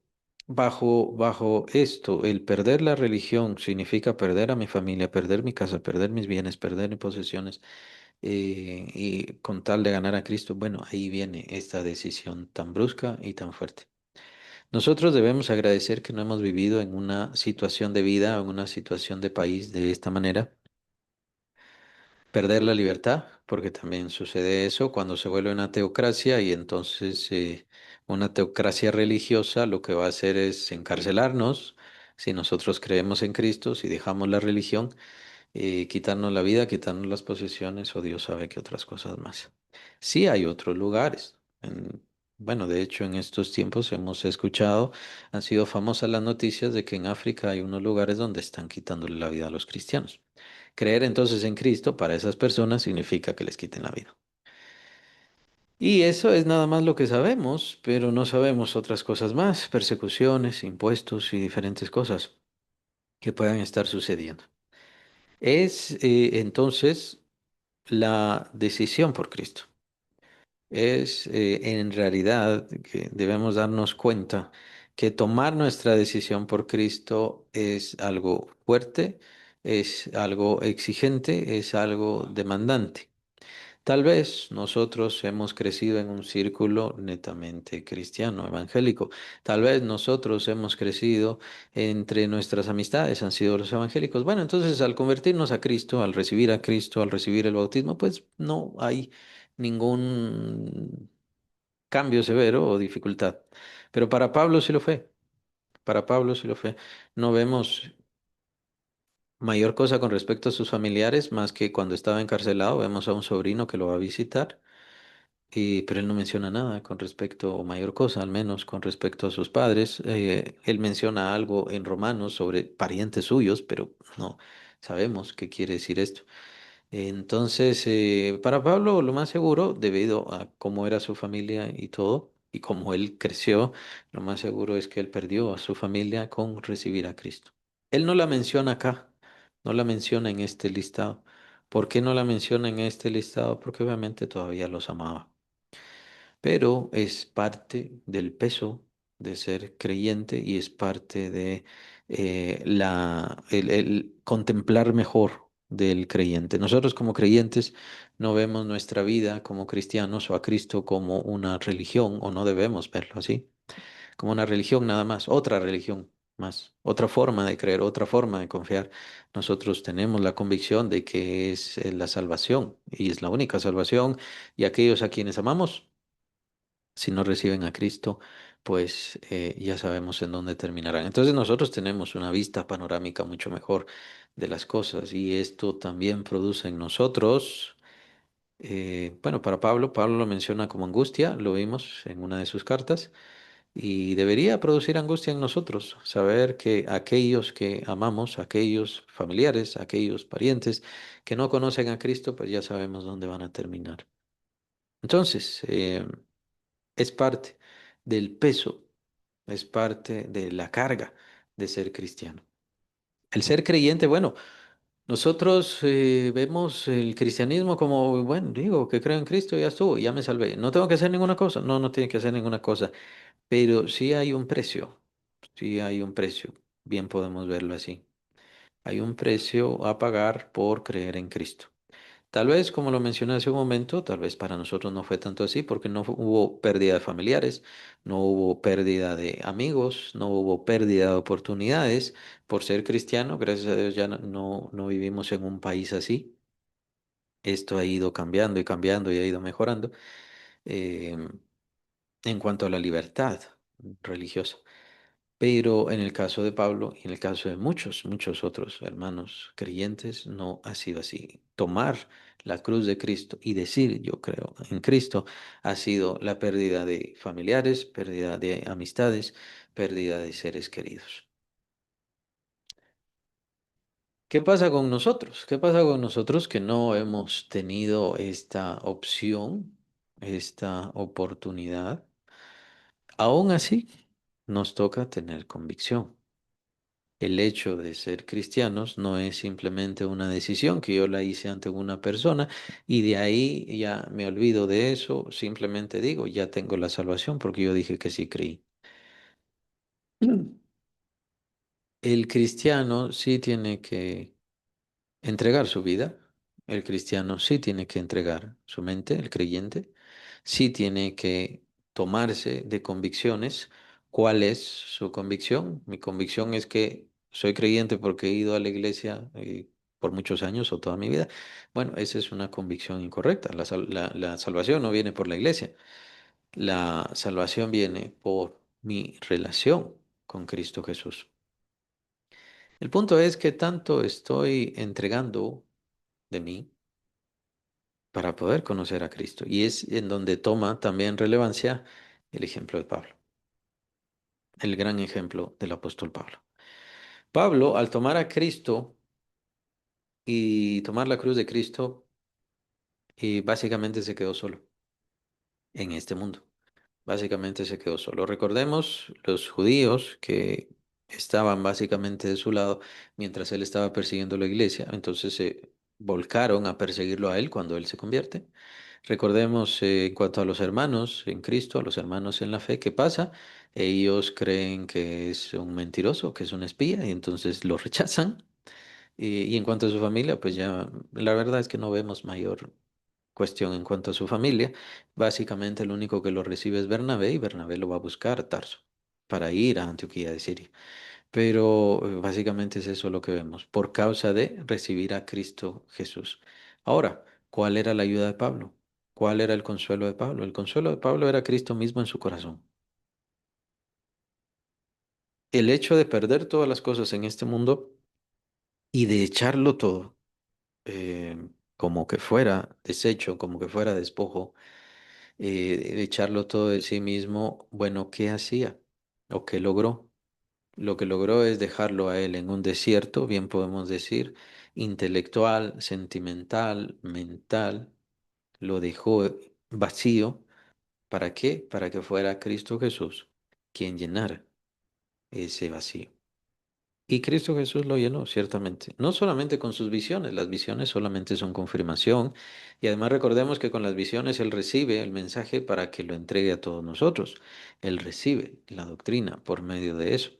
bajo esto, el perder la religión significa perder a mi familia, perder mi casa, perder mis bienes, perder mis posesiones, y con tal de ganar a Cristo. Bueno, ahí viene esta decisión tan brusca y tan fuerte. Nosotros debemos agradecer que no hemos vivido en una situación de vida, en una situación de país de esta manera. Perder la libertad, porque también sucede eso cuando se vuelve una teocracia, y entonces una teocracia religiosa lo que va a hacer es encarcelarnos si nosotros creemos en Cristo, si dejamos la religión, quitarnos la vida, quitarnos las posesiones, o Dios sabe qué otras cosas más. Sí hay otros lugares. Bueno, de hecho, en estos tiempos hemos escuchado, han sido famosas las noticias de que en África hay unos lugares donde están quitándole la vida a los cristianos. Creer entonces en Cristo para esas personas significa que les quiten la vida. Y eso es nada más lo que sabemos, pero no sabemos otras cosas más: persecuciones, impuestos y diferentes cosas que puedan estar sucediendo. Es entonces la decisión por Cristo. Es en realidad que debemos darnos cuenta que tomar nuestra decisión por Cristo es algo fuerte, es algo exigente, es algo demandante. Tal vez nosotros hemos crecido en un círculo netamente cristiano, evangélico. Tal vez nosotros hemos crecido entre nuestras amistades, han sido los evangélicos. Bueno, entonces al convertirnos a Cristo, al recibir a Cristo, al recibir el bautismo, pues no hay ningún cambio severo o dificultad. Pero para Pablo sí lo fue. Para Pablo sí lo fue. No vemos mayor cosa con respecto a sus familiares, más que cuando estaba encarcelado, vemos a un sobrino que lo va a visitar, pero él no menciona nada con respecto, o mayor cosa al menos, con respecto a sus padres. Él menciona algo en Romanos sobre parientes suyos, pero no sabemos qué quiere decir esto. Entonces, para Pablo, lo más seguro, debido a cómo era su familia y todo, y cómo él creció, lo más seguro es que él perdió a su familia con recibir a Cristo. Él no la menciona acá, no la menciona en este listado. ¿Por qué no la menciona en este listado? Porque obviamente todavía los amaba, pero es parte del peso de ser creyente y es parte de el contemplar mejor del creyente. Nosotros como creyentes no vemos nuestra vida como cristianos o a Cristo como una religión, o no debemos verlo así, como una religión nada más, otra religión más, otra forma de creer, otra forma de confiar. Nosotros tenemos la convicción de que es la salvación y es la única salvación, y aquellos a quienes amamos, si no reciben a Cristo, pues ya sabemos en dónde terminarán. Entonces nosotros tenemos una vista panorámica mucho mejor de las cosas, y esto también produce en nosotros, bueno, para Pablo, Pablo lo menciona como angustia, lo vimos en una de sus cartas, y debería producir angustia en nosotros, saber que aquellos que amamos, aquellos familiares, aquellos parientes que no conocen a Cristo, pues ya sabemos dónde van a terminar. Entonces, es parte del peso, es parte de la carga de ser cristiano. El ser creyente, bueno, nosotros vemos el cristianismo como, bueno, digo que creo en Cristo, ya estuvo, ya me salvé. No tengo que hacer ninguna cosa. No, no tiene que hacer ninguna cosa. Pero sí hay un precio, sí hay un precio. Bien podemos verlo así. Hay un precio a pagar por creer en Cristo. Tal vez, como lo mencioné hace un momento, tal vez para nosotros no fue tanto así porque hubo pérdida de familiares, no hubo pérdida de amigos, no hubo pérdida de oportunidades por ser cristiano. Gracias a Dios ya no vivimos en un país así. Esto ha ido cambiando y cambiando y ha ido mejorando eh, en cuanto a la libertad religiosa. Pero en el caso de Pablo y en el caso de muchos otros hermanos creyentes, no ha sido así. Tomar la cruz de Cristo y decir yo creo en Cristo ha sido la pérdida de familiares, pérdida de amistades, pérdida de seres queridos. ¿Qué pasa con nosotros? ¿Qué pasa con nosotros que no hemos tenido esta opción, esta oportunidad? Aún así, nos toca tener convicción. El hecho de ser cristianos no es simplemente una decisión que yo la hice ante una persona y de ahí ya me olvido de eso, simplemente digo, ya tengo la salvación porque yo dije que sí creí. Mm. El cristiano sí tiene que entregar su vida, el cristiano sí tiene que entregar su mente, el creyente sí tiene que tomarse de convicciones. ¿Cuál es su convicción? Mi convicción es que soy creyente porque he ido a la iglesia por muchos años o toda mi vida. Bueno, esa es una convicción incorrecta. La salvación no viene por la iglesia. La salvación viene por mi relación con Cristo Jesús. El punto es que tanto estoy entregando de mí para poder conocer a Cristo. Y es en donde toma también relevancia el ejemplo de Pablo, el gran ejemplo del apóstol Pablo. Pablo, al tomar a Cristo y tomar la cruz de Cristo, básicamente se quedó solo en este mundo. Básicamente se quedó solo. Recordemos los judíos que estaban básicamente de su lado mientras él estaba persiguiendo la iglesia. Entonces se volcaron a perseguirlo a él cuando él se convierte. Recordemos en cuanto a los hermanos en Cristo, a los hermanos en la fe, ¿qué pasa? Ellos creen que es un mentiroso, que es un espía, y entonces lo rechazan. Y en cuanto a su familia, pues ya la verdad es que no vemos mayor. cuestión en cuanto a su familia. Básicamente el único que lo recibe es Bernabé y Bernabé lo va a buscar a Tarso para ir a Antioquía de Siria. Pero básicamente es eso lo que vemos, por causa de recibir a Cristo Jesús. Ahora, ¿cuál era la ayuda de Pablo? ¿Cuál era el consuelo de Pablo? El consuelo de Pablo era Cristo mismo en su corazón. El hecho de perder todas las cosas en este mundo y de echarlo todo, como que fuera desecho, como que fuera despojo, de echarlo todo de sí mismo, bueno, ¿qué hacía? ¿O qué logró? Lo que logró es dejarlo a él en un desierto, bien podemos decir, intelectual, sentimental, mental, lo dejó vacío. ¿Para qué? Para que fuera Cristo Jesús quien llenara ese vacío. Y Cristo Jesús lo llenó, ciertamente. No solamente con sus visiones, las visiones solamente son confirmación. Y además recordemos que con las visiones Él recibe el mensaje para que lo entregue a todos nosotros. Él recibe la doctrina por medio de eso.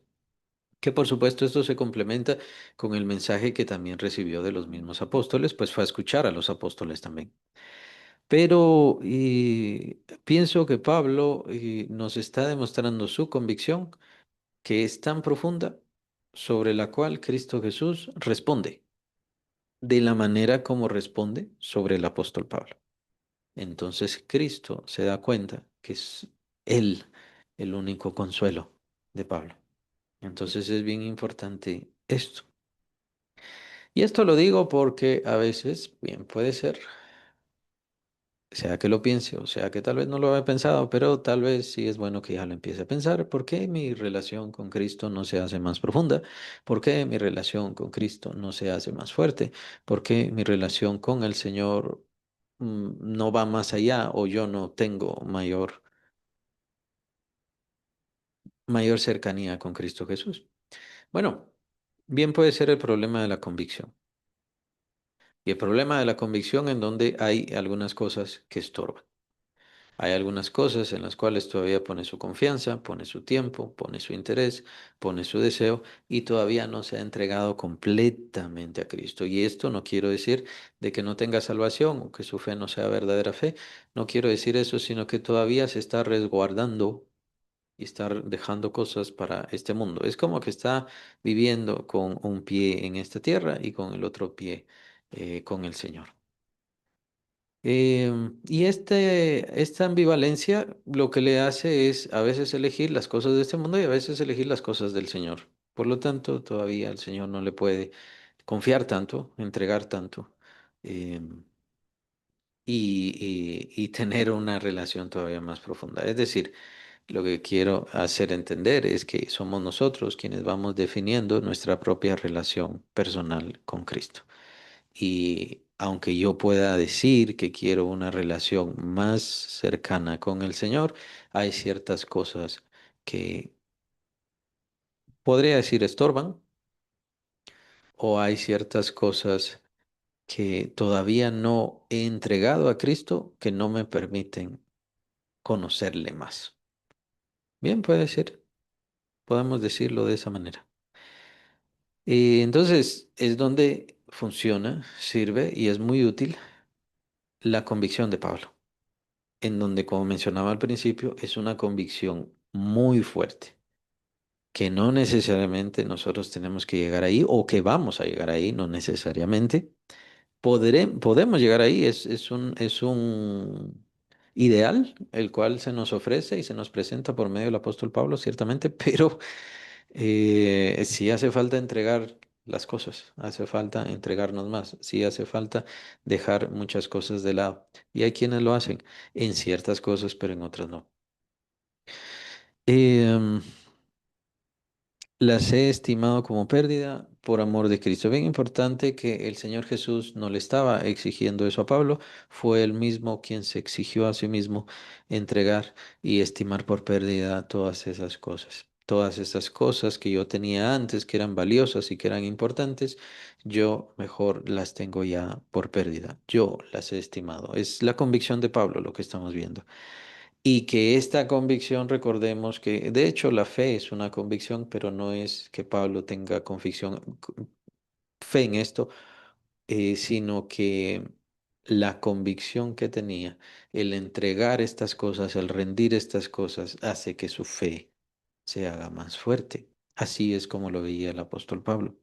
Que por supuesto esto se complementa con el mensaje que también recibió de los mismos apóstoles, pues fue a escuchar a los apóstoles también. Pero pienso que Pablo nos está demostrando su convicción, que es tan profunda, sobre la cual Cristo Jesús responde de la manera como responde sobre el apóstol Pablo. Entonces Cristo se da cuenta que es Él el único consuelo de Pablo. Entonces es bien importante esto. Y esto lo digo porque a veces, bien puede ser, sea que lo piense o sea que tal vez no lo haya pensado, pero tal vez sí es bueno que ya lo empiece a pensar. ¿Por qué mi relación con Cristo no se hace más profunda? ¿Por qué mi relación con Cristo no se hace más fuerte? ¿Por qué mi relación con el Señor no va más allá o yo no tengo mayor cercanía con Cristo Jesús? Bueno, bien puede ser el problema de la convicción. Y el problema de la convicción en donde hay algunas cosas que estorban. Hay algunas cosas en las cuales todavía pone su confianza, pone su tiempo, pone su interés, pone su deseo y todavía no se ha entregado completamente a Cristo. Y esto no quiero decir de que no tenga salvación o que su fe no sea verdadera fe. No quiero decir eso, sino que todavía se está resguardando y está dejando cosas para este mundo. Es como que está viviendo con un pie en esta tierra y con el otro pie con el Señor. Esta ambivalencia lo que le hace es a veces elegir las cosas de este mundo y a veces elegir las cosas del Señor. Por lo tanto, todavía el Señor no le puede confiar tanto, entregar tanto em, y tener una relación todavía más profunda. Es decir, lo que quiero hacer entender es que somos nosotros quienes vamos definiendo nuestra propia relación personal con Cristo. Y aunque yo pueda decir que quiero una relación más cercana con el Señor, hay ciertas cosas que podría decir estorban o hay ciertas cosas que todavía no he entregado a Cristo que no me permiten conocerle más. Bien, puede ser, podemos decirlo de esa manera. Y entonces es donde funciona, sirve y es muy útil la convicción de Pablo, en donde, como mencionaba al principio, es una convicción muy fuerte, que no necesariamente nosotros tenemos que llegar ahí o que vamos a llegar ahí, no necesariamente. Podemos llegar ahí, es un ideal el cual se nos ofrece y se nos presenta por medio del apóstol Pablo, ciertamente, pero sí hace falta entregar las cosas, hace falta entregarnos más, sí hace falta dejar muchas cosas de lado. Y hay quienes lo hacen en ciertas cosas, pero en otras no. Em, las he estimado como pérdida por amor de Cristo. Bien importante que el Señor Jesús no le estaba exigiendo eso a Pablo, fue él mismo quien se exigió a sí mismo entregar y estimar por pérdida todas esas cosas. Todas esas cosas que yo tenía antes, que eran valiosas y que eran importantes, yo mejor las tengo ya por pérdida. Yo las he estimado. Es la convicción de Pablo lo que estamos viendo. Y que esta convicción, recordemos que de hecho la fe es una convicción, pero no es que Pablo tenga convicción, fe en esto, sino que la convicción que tenía, el entregar estas cosas, el rendir estas cosas, hace que su fe se haga más fuerte. Así es como lo veía el apóstol Pablo.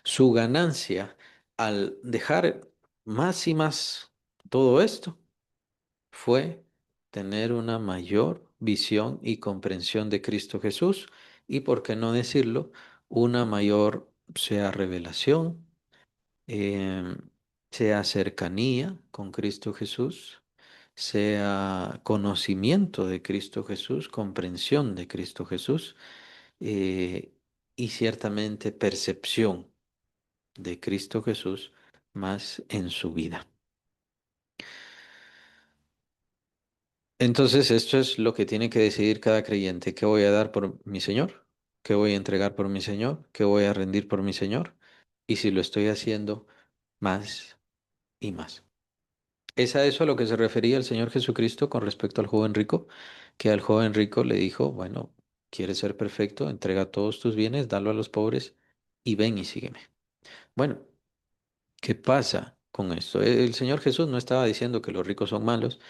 Su ganancia al dejar más y más todo esto fue tener una mayor visión y comprensión de Cristo Jesús y, por qué no decirlo, una mayor, sea revelación, em, sea cercanía con Cristo Jesús, sea conocimiento de Cristo Jesús, comprensión de Cristo Jesús, eh, y ciertamente percepción de Cristo Jesús más en su vida. Entonces, esto es lo que tiene que decidir cada creyente. ¿Qué voy a dar por mi Señor? ¿Qué voy a entregar por mi Señor? ¿Qué voy a rendir por mi Señor? Y si lo estoy haciendo más y más. Es a eso a lo que se refería el Señor Jesucristo con respecto al joven rico, que al joven rico le dijo, bueno, ¿quieres ser perfecto? Entrega todos tus bienes, dalo a los pobres y ven y sígueme. Bueno, ¿qué pasa con esto? El Señor Jesús no estaba diciendo que los ricos son malos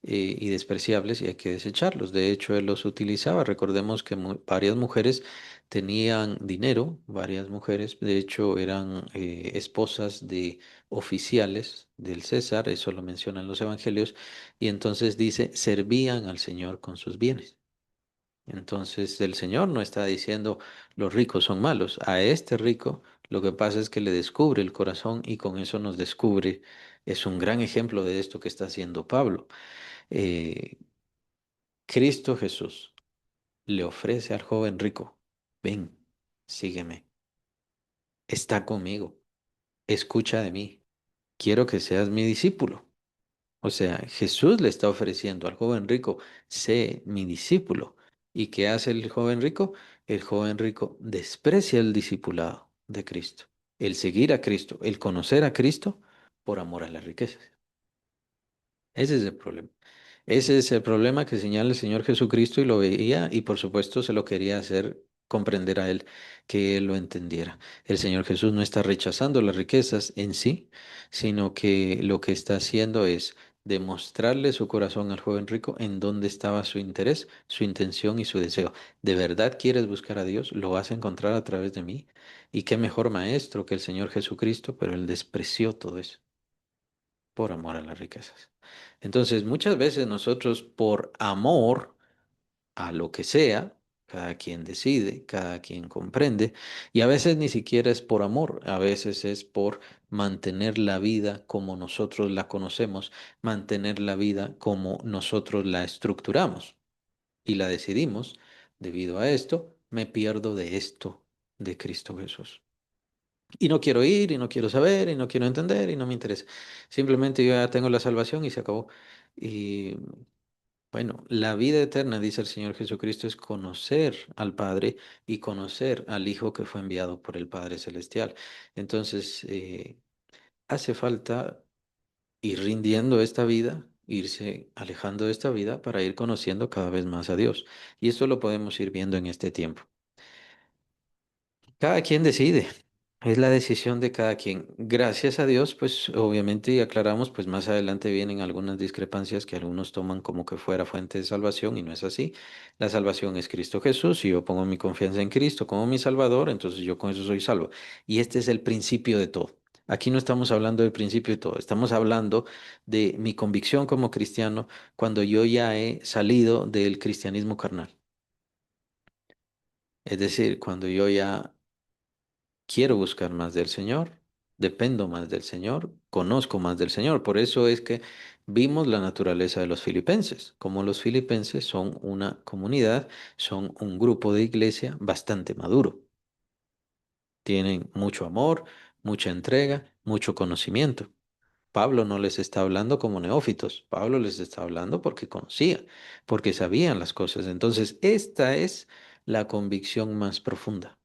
y despreciables y hay que desecharlos. De hecho, Él los utilizaba. Recordemos que varias mujeres tenían dinero, varias mujeres, de hecho, eran esposas de oficiales del César, eso lo mencionan los evangelios, y entonces dice, servían al Señor con sus bienes. Entonces el Señor no está diciendo los ricos son malos. A este rico lo que pasa es que le descubre el corazón y con eso nos descubre. Es un gran ejemplo de esto que está haciendo Pablo. Eh, Cristo Jesús le ofrece al joven rico, ven, sígueme, está conmigo, escucha de mí, quiero que seas mi discípulo. O sea, Jesús le está ofreciendo al joven rico, sé mi discípulo. ¿Y qué hace el joven rico? El joven rico desprecia el discipulado de Cristo, el seguir a Cristo, el conocer a Cristo por amor a las riquezas. Ese es el problema. Ese es el problema que señala el Señor Jesucristo y lo veía y por supuesto se lo quería hacer comprender a él, que él lo entendiera. El Señor Jesús no está rechazando las riquezas en sí, sino que lo que está haciendo es demostrarle su corazón al joven rico en dónde estaba su interés, su intención y su deseo. ¿De verdad quieres buscar a Dios? Lo vas a encontrar a través de mí. Y qué mejor maestro que el Señor Jesucristo, pero él despreció todo eso por amor a las riquezas. Entonces, muchas veces nosotros por amor a lo que sea, cada quien decide, cada quien comprende, y a veces ni siquiera es por amor, a veces es por mantener la vida como nosotros la conocemos, mantener la vida como nosotros la estructuramos y la decidimos. Debido a esto, me pierdo de esto de Cristo Jesús. Y no quiero ir, y no quiero saber, y no quiero entender, y no me interesa. Simplemente yo ya tengo la salvación y se acabó. Y bueno, la vida eterna, dice el Señor Jesucristo, es conocer al Padre y conocer al Hijo que fue enviado por el Padre Celestial. Entonces, hace falta ir rindiendo esta vida, irse alejando de esta vida para ir conociendo cada vez más a Dios. Y esto lo podemos ir viendo en este tiempo. Cada quien decide, es la decisión de cada quien. Gracias a Dios, pues obviamente y aclaramos, pues más adelante vienen algunas discrepancias que algunos toman como que fuera fuente de salvación y no es así. La salvación es Cristo Jesús y yo pongo mi confianza en Cristo como mi Salvador, entonces yo con eso soy salvo. Y este es el principio de todo. Aquí no estamos hablando del principio de todo, estamos hablando de mi convicción como cristiano cuando yo ya he salido del cristianismo carnal. Es decir, cuando yo ya quiero buscar más del Señor, dependo más del Señor, conozco más del Señor. Por eso es que vimos la naturaleza de los filipenses, como los filipenses son una comunidad, son un grupo de iglesia bastante maduro. Tienen mucho amor, mucha entrega, mucho conocimiento. Pablo no les está hablando como neófitos, Pablo les está hablando porque conocía, porque sabían las cosas. Entonces, esta es la convicción más profunda.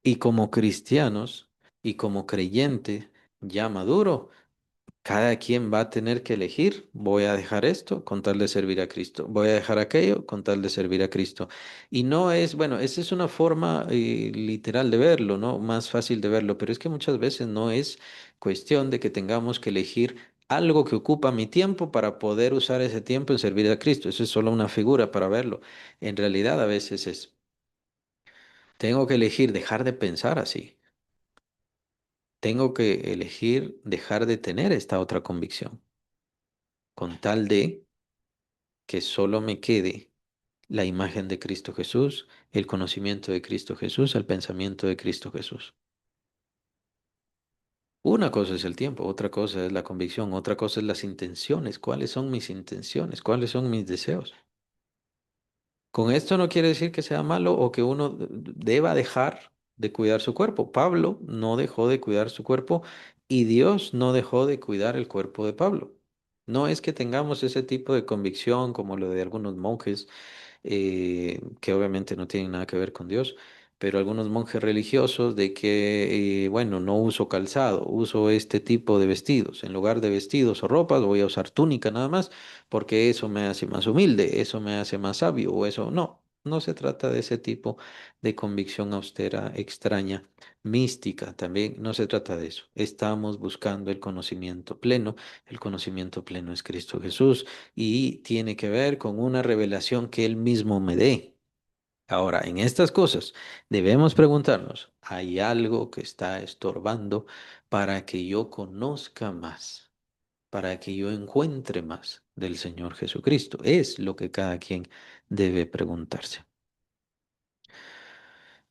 Y como cristianos y como creyente ya maduro, cada quien va a tener que elegir, voy a dejar esto con tal de servir a Cristo, voy a dejar aquello con tal de servir a Cristo. Y no es, bueno, esa es una forma literal de verlo, ¿no? Más fácil de verlo, pero es que muchas veces no es cuestión de que tengamos que elegir algo que ocupa mi tiempo para poder usar ese tiempo en servir a Cristo. Eso es solo una figura para verlo. En realidad a veces es, tengo que elegir dejar de pensar así. Tengo que elegir dejar de tener esta otra convicción, con tal de que solo me quede la imagen de Cristo Jesús, el conocimiento de Cristo Jesús, el pensamiento de Cristo Jesús. Una cosa es el tiempo, otra cosa es la convicción, otra cosa es las intenciones. ¿Cuáles son mis intenciones? ¿Cuáles son mis deseos? Con esto no quiere decir que sea malo o que uno deba dejar de cuidar su cuerpo. Pablo no dejó de cuidar su cuerpo y Dios no dejó de cuidar el cuerpo de Pablo. No es que tengamos ese tipo de convicción como lo de algunos monjes que obviamente no tienen nada que ver con Dios, pero algunos monjes religiosos de que, bueno, no uso calzado, uso este tipo de vestidos. En lugar de vestidos o ropas, voy a usar túnica nada más, porque eso me hace más humilde, eso me hace más sabio, o eso no. No se trata de ese tipo de convicción austera, extraña, mística también. No se trata de eso. Estamos buscando el conocimiento pleno. El conocimiento pleno es Cristo Jesús y tiene que ver con una revelación que Él mismo me dé. Ahora, en estas cosas debemos preguntarnos, ¿hay algo que está estorbando para que yo conozca más, para que yo encuentre más del Señor Jesucristo? Es lo que cada quien debe preguntarse.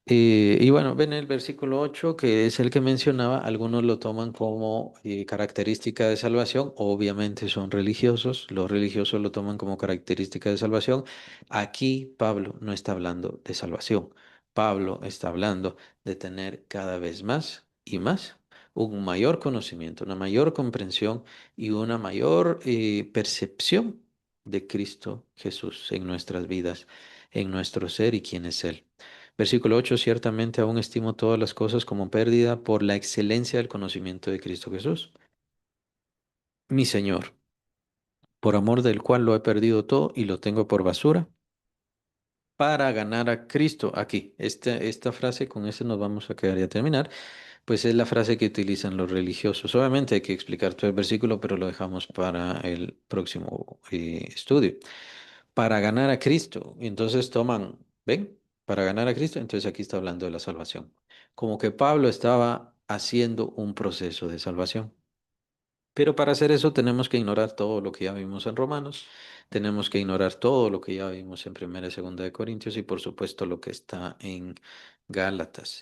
Y bueno, ven el versículo 8 que es el que mencionaba, algunos lo toman como característica de salvación, obviamente son religiosos, los religiosos lo toman como característica de salvación. Aquí Pablo no está hablando de salvación, Pablo está hablando de tener cada vez más y más un mayor conocimiento, una mayor comprensión y una mayor percepción de Cristo Jesús en nuestras vidas, en nuestro ser y quién es Él. Versículo 8, ciertamente aún estimo todas las cosas como pérdida por la excelencia del conocimiento de Cristo Jesús, mi Señor, por amor del cual lo he perdido todo y lo tengo por basura, para ganar a Cristo. Aquí, esta frase, con esta nos vamos a quedar y a terminar, pues es la frase que utilizan los religiosos. Obviamente hay que explicar todo el versículo, pero lo dejamos para el próximo estudio. Para ganar a Cristo. Y entonces toman, ¿ven? Para ganar a Cristo, entonces aquí está hablando de la salvación. Como que Pablo estaba haciendo un proceso de salvación. Pero para hacer eso tenemos que ignorar todo lo que ya vimos en Romanos, tenemos que ignorar todo lo que ya vimos en Primera y Segunda de Corintios y por supuesto lo que está en Gálatas.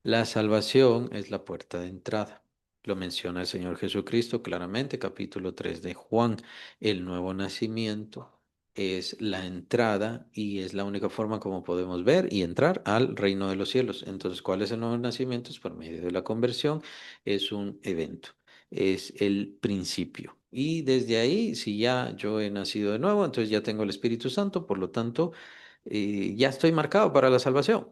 La salvación es la puerta de entrada. Lo menciona el Señor Jesucristo claramente, capítulo 3 de Juan. El nuevo nacimiento es la entrada y es la única forma como podemos ver y entrar al reino de los cielos. Entonces, ¿cuál es el nuevo nacimiento? Es por medio de la conversión. Es un evento, es el principio. Y desde ahí, si ya yo he nacido de nuevo, entonces ya tengo el Espíritu Santo, por lo tanto, ya estoy marcado para la salvación.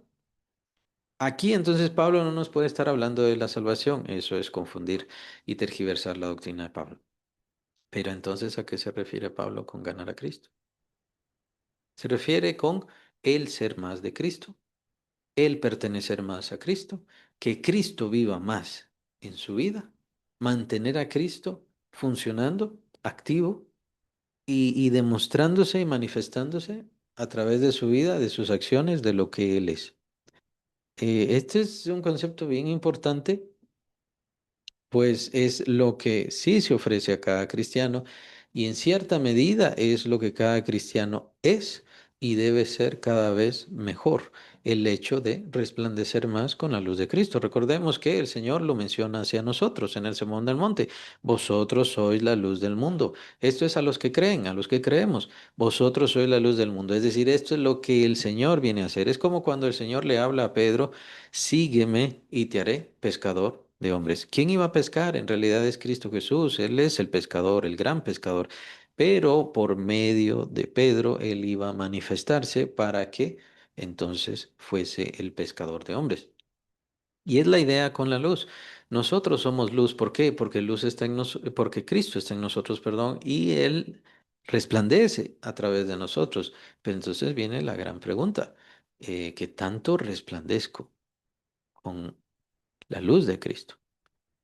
Aquí entonces Pablo no nos puede estar hablando de la salvación, eso es confundir y tergiversar la doctrina de Pablo. Pero entonces, ¿a qué se refiere Pablo con ganar a Cristo? Se refiere con el ser más de Cristo, el pertenecer más a Cristo, que Cristo viva más en su vida, mantener a Cristo funcionando, activo y demostrándose y manifestándose a través de su vida, de sus acciones, de lo que Él es. Este es un concepto bien importante. Pues es lo que sí se ofrece a cada cristiano y en cierta medida es lo que cada cristiano es y debe ser cada vez mejor. El hecho de resplandecer más con la luz de Cristo. Recordemos que el Señor lo menciona hacia nosotros en el Sermón del Monte. Vosotros sois la luz del mundo. Esto es a los que creen, a los que creemos. Vosotros sois la luz del mundo. Es decir, esto es lo que el Señor viene a hacer. Es como cuando el Señor le habla a Pedro. Sígueme y te haré pescador de hombres. ¿Quién iba a pescar? En realidad es Cristo Jesús. Él es el pescador, el gran pescador. Pero por medio de Pedro, él iba a manifestarse para que entonces fuese el pescador de hombres. Y es la idea con la luz. Nosotros somos luz. ¿Por qué? Porque luz está en porque Cristo está en nosotros, perdón, y Él resplandece a través de nosotros. Pero entonces viene la gran pregunta. ¿Qué tanto resplandezco con la luz de Cristo?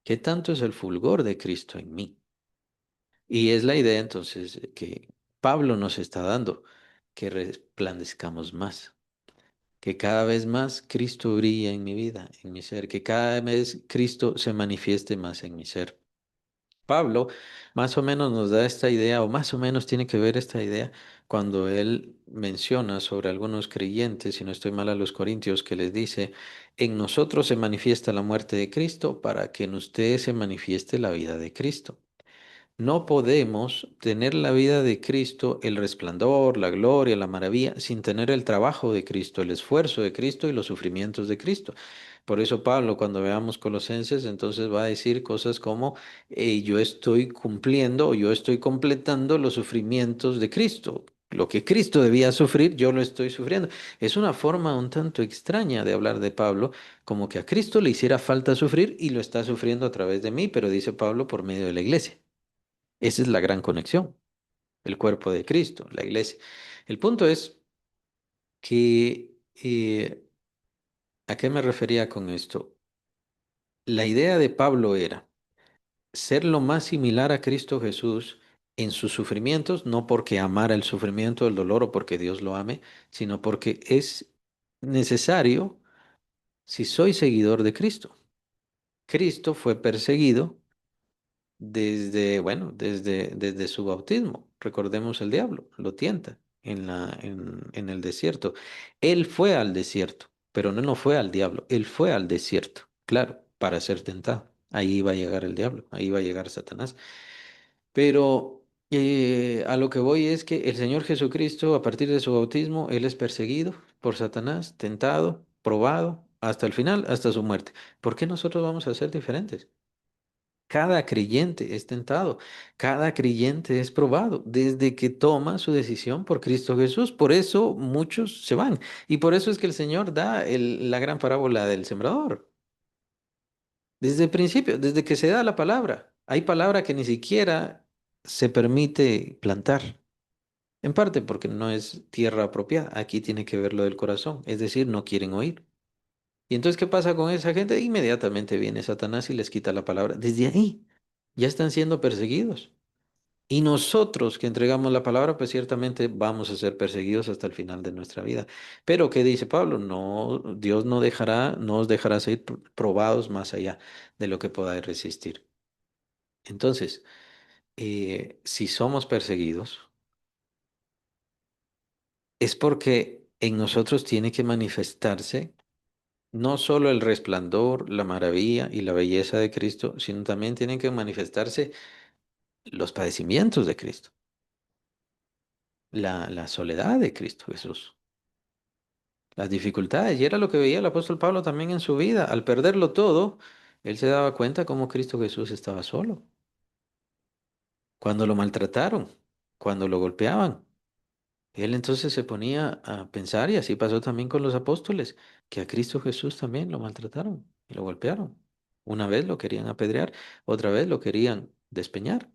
¿Qué tanto es el fulgor de Cristo en mí? Y es la idea entonces que Pablo nos está dando, que resplandezcamos más, que cada vez más Cristo brilla en mi vida, en mi ser, que cada vez Cristo se manifieste más en mi ser. Pablo más o menos nos da esta idea, o más o menos tiene que ver esta idea, cuando él menciona sobre algunos creyentes, si no estoy mal a los corintios, que les dice, en nosotros se manifiesta la muerte de Cristo para que en ustedes se manifieste la vida de Cristo. No podemos tener la vida de Cristo, el resplandor, la gloria, la maravilla, sin tener el trabajo de Cristo, el esfuerzo de Cristo y los sufrimientos de Cristo. Por eso Pablo, cuando veamos Colosenses, entonces va a decir cosas como, yo estoy cumpliendo o yo estoy completando los sufrimientos de Cristo. Lo que Cristo debía sufrir, yo lo estoy sufriendo. Es una forma un tanto extraña de hablar de Pablo, como que a Cristo le hiciera falta sufrir y lo está sufriendo a través de mí, pero dice Pablo por medio de la iglesia. Esa es la gran conexión, el cuerpo de Cristo, la iglesia. El punto es que, ¿a qué me refería con esto? La idea de Pablo era ser lo más similar a Cristo Jesús en sus sufrimientos, no porque amara el sufrimiento, el dolor o porque Dios lo ame, sino porque es necesario si soy seguidor de Cristo. Cristo fue perseguido desde, bueno, desde su bautismo. Recordemos el diablo, lo tienta en el desierto. Él fue al desierto, pero no fue al diablo, él fue al desierto, claro, para ser tentado. Ahí iba a llegar el diablo, ahí iba a llegar Satanás. Pero a lo que voy es que el Señor Jesucristo, a partir de su bautismo, él es perseguido por Satanás, tentado, probado, hasta el final, hasta su muerte. ¿Por qué nosotros vamos a ser diferentes? Cada creyente es tentado, cada creyente es probado desde que toma su decisión por Cristo Jesús. Por eso muchos se van. Y por eso es que el Señor da la gran parábola del sembrador. Desde el principio, desde que se da la palabra. Hay palabra que ni siquiera se permite plantar. En parte porque no es tierra apropiada. Aquí tiene que ver lo del corazón. Es decir, no quieren oír. Y entonces, ¿qué pasa con esa gente? Inmediatamente viene Satanás y les quita la palabra. Desde ahí ya están siendo perseguidos. Y nosotros que entregamos la palabra, pues ciertamente vamos a ser perseguidos hasta el final de nuestra vida. Pero ¿qué dice Pablo? No, Dios no dejará, no os dejará ser probados más allá de lo que podáis resistir. Entonces, si somos perseguidos, es porque en nosotros tiene que manifestarse no solo el resplandor, la maravilla y la belleza de Cristo, sino también tienen que manifestarse los padecimientos de Cristo, la soledad de Cristo Jesús, las dificultades. Y era lo que veía el apóstol Pablo también en su vida. Al perderlo todo, él se daba cuenta cómo Cristo Jesús estaba solo, cuando lo maltrataron, cuando lo golpeaban. Él entonces se ponía a pensar, y así pasó también con los apóstoles, que a Cristo Jesús también lo maltrataron y lo golpearon. Una vez lo querían apedrear, otra vez lo querían despeñar.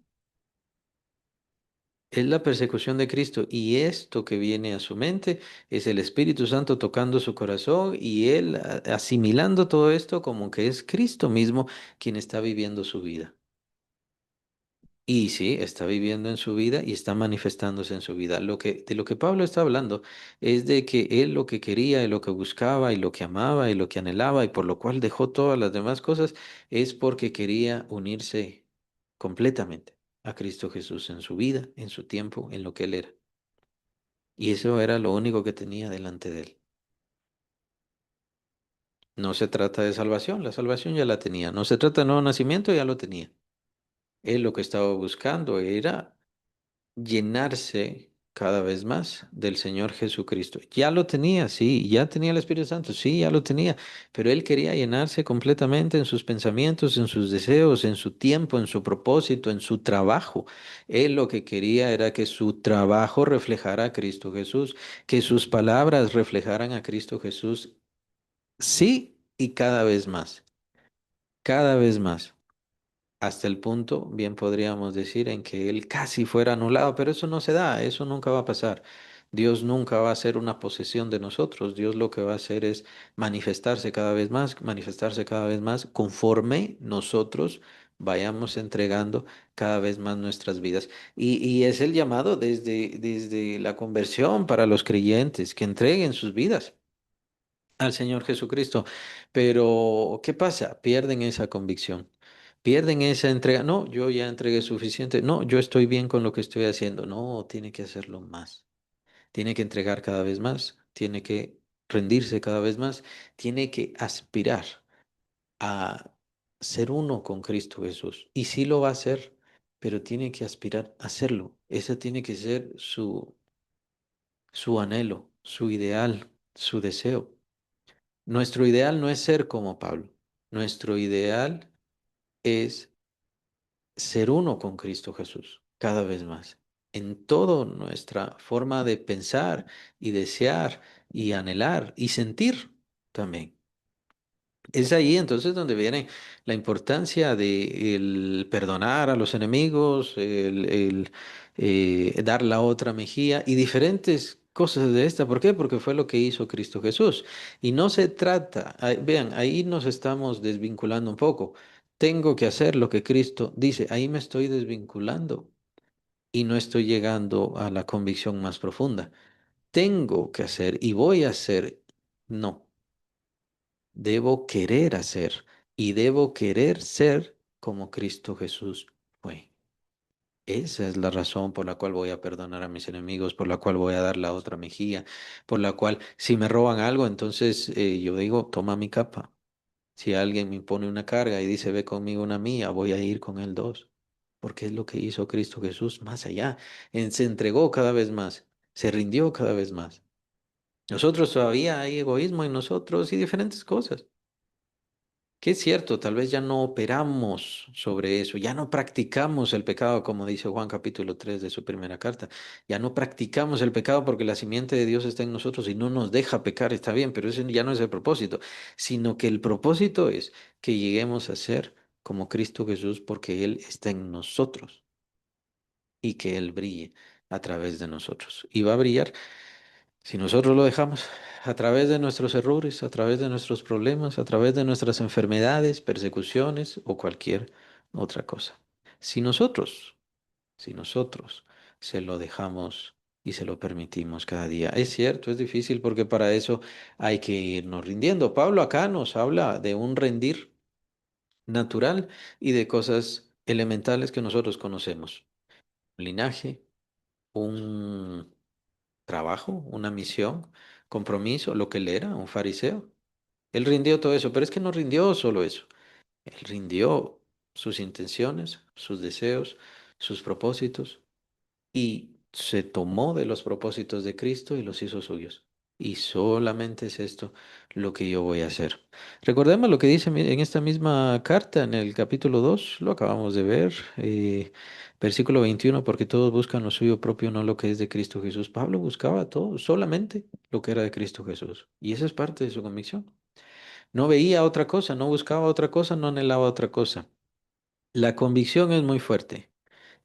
Es la persecución de Cristo y esto que viene a su mente es el Espíritu Santo tocando su corazón y él asimilando todo esto como que es Cristo mismo quien está viviendo su vida. Y sí, está viviendo en su vida y está manifestándose en su vida. De lo que Pablo está hablando es de que él lo que quería y lo que buscaba y lo que amaba y lo que anhelaba y por lo cual dejó todas las demás cosas es porque quería unirse completamente a Cristo Jesús en su vida, en su tiempo, en lo que él era. Y eso era lo único que tenía delante de él. No se trata de salvación, la salvación ya la tenía. No se trata de nuevo nacimiento, ya lo tenía. Él lo que estaba buscando era llenarse cada vez más del Señor Jesucristo. Ya lo tenía, sí, ya tenía el Espíritu Santo, sí, ya lo tenía, pero él quería llenarse completamente en sus pensamientos, en sus deseos, en su tiempo, en su propósito, en su trabajo. Él lo que quería era que su trabajo reflejara a Cristo Jesús, que sus palabras reflejaran a Cristo Jesús, sí, y cada vez más hasta el punto, bien podríamos decir, en que él casi fuera anulado, pero eso no se da, eso nunca va a pasar. Dios nunca va a ser una posesión de nosotros. Dios lo que va a hacer es manifestarse cada vez más, conforme nosotros vayamos entregando cada vez más nuestras vidas. Y es el llamado desde la conversión para los creyentes, que entreguen sus vidas al Señor Jesucristo. Pero, ¿qué pasa? Pierden esa convicción. Pierden esa entrega. No, yo ya entregué suficiente. No, yo estoy bien con lo que estoy haciendo. No, tiene que hacerlo más. Tiene que entregar cada vez más. Tiene que rendirse cada vez más. Tiene que aspirar a ser uno con Cristo Jesús. Y sí lo va a hacer, pero tiene que aspirar a hacerlo. Ese tiene que ser su anhelo, su ideal, su deseo. Nuestro ideal no es ser como Pablo. Nuestro ideal es ser uno con Cristo Jesús, cada vez más. En toda nuestra forma de pensar y desear y anhelar y sentir también. Es ahí entonces donde viene la importancia de el perdonar a los enemigos, dar la otra mejilla y diferentes cosas de esta. ¿Por qué? Porque fue lo que hizo Cristo Jesús. Y no se trata, vean, ahí nos estamos desvinculando un poco. Tengo que hacer lo que Cristo dice. Ahí me estoy desvinculando y no estoy llegando a la convicción más profunda. Tengo que hacer y voy a hacer. No. Debo querer hacer y debo querer ser como Cristo Jesús fue. Esa es la razón por la cual voy a perdonar a mis enemigos, por la cual voy a dar la otra mejilla, por la cual si me roban algo, entonces yo digo, toma mi capa. Si alguien me impone una carga y dice, ve conmigo una mía, voy a ir con él dos. Porque es lo que hizo Cristo Jesús más allá. Se entregó cada vez más, se rindió cada vez más. Nosotros todavía hay egoísmo en nosotros y diferentes cosas. Que es cierto, tal vez ya no operamos sobre eso, ya no practicamos el pecado, como dice Juan capítulo 3 de su primera carta. Ya no practicamos el pecado porque la simiente de Dios está en nosotros y no nos deja pecar, está bien, pero ese ya no es el propósito, sino que el propósito es que lleguemos a ser como Cristo Jesús porque Él está en nosotros y que Él brille a través de nosotros. Y va a brillar si nosotros lo dejamos a través de nuestros errores, a través de nuestros problemas, a través de nuestras enfermedades, persecuciones o cualquier otra cosa. Si nosotros, si nosotros se lo dejamos y se lo permitimos cada día. Es cierto, es difícil porque para eso hay que irnos rindiendo. Pablo acá nos habla de un rendir natural y de cosas elementales que nosotros conocemos. Un linaje, un trabajo, una misión, compromiso, lo que él era, un fariseo. Él rindió todo eso, pero es que no rindió solo eso. Él rindió sus intenciones, sus deseos, sus propósitos y se tomó de los propósitos de Cristo y los hizo suyos. Y solamente es esto lo que yo voy a hacer. Recordemos lo que dice en esta misma carta, en el capítulo 2 lo acabamos de ver, versículo 21 porque todos buscan lo suyo propio, no lo que es de Cristo Jesús. Pablo buscaba todo, solamente lo que era de Cristo Jesús. Y esa es parte de su convicción. No veía otra cosa, no buscaba otra cosa, no anhelaba otra cosa. La convicción es muy fuerte.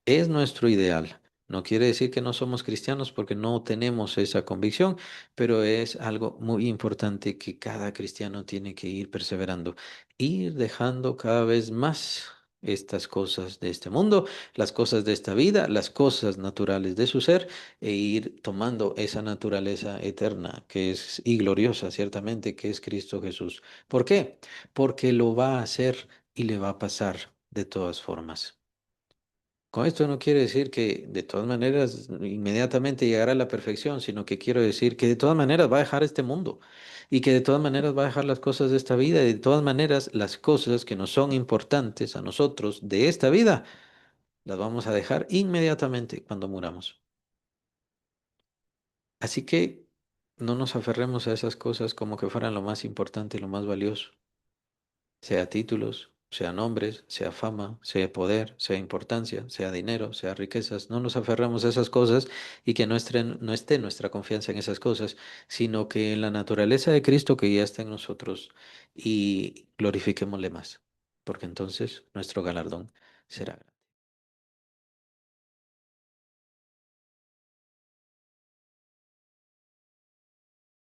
Es nuestro ideal. No quiere decir que no somos cristianos porque no tenemos esa convicción, pero es algo muy importante que cada cristiano tiene que ir perseverando, ir dejando cada vez más estas cosas de este mundo, las cosas de esta vida, las cosas naturales de su ser, e ir tomando esa naturaleza eterna que es y gloriosa, ciertamente, que es Cristo Jesús. ¿Por qué? Porque lo va a hacer y le va a pasar de todas formas. Con esto no quiere decir que de todas maneras inmediatamente llegará a la perfección, sino que quiero decir que de todas maneras va a dejar este mundo y que de todas maneras va a dejar las cosas de esta vida y de todas maneras las cosas que nos son importantes a nosotros de esta vida las vamos a dejar inmediatamente cuando muramos. Así que no nos aferremos a esas cosas como que fueran lo más importante y lo más valioso. Sea títulos, sea nombres, sea fama, sea poder, sea importancia, sea dinero, sea riquezas. No nos aferramos a esas cosas y que no esté nuestra confianza en esas cosas, sino que en la naturaleza de Cristo que ya está en nosotros y glorifiquémosle más, porque entonces nuestro galardón será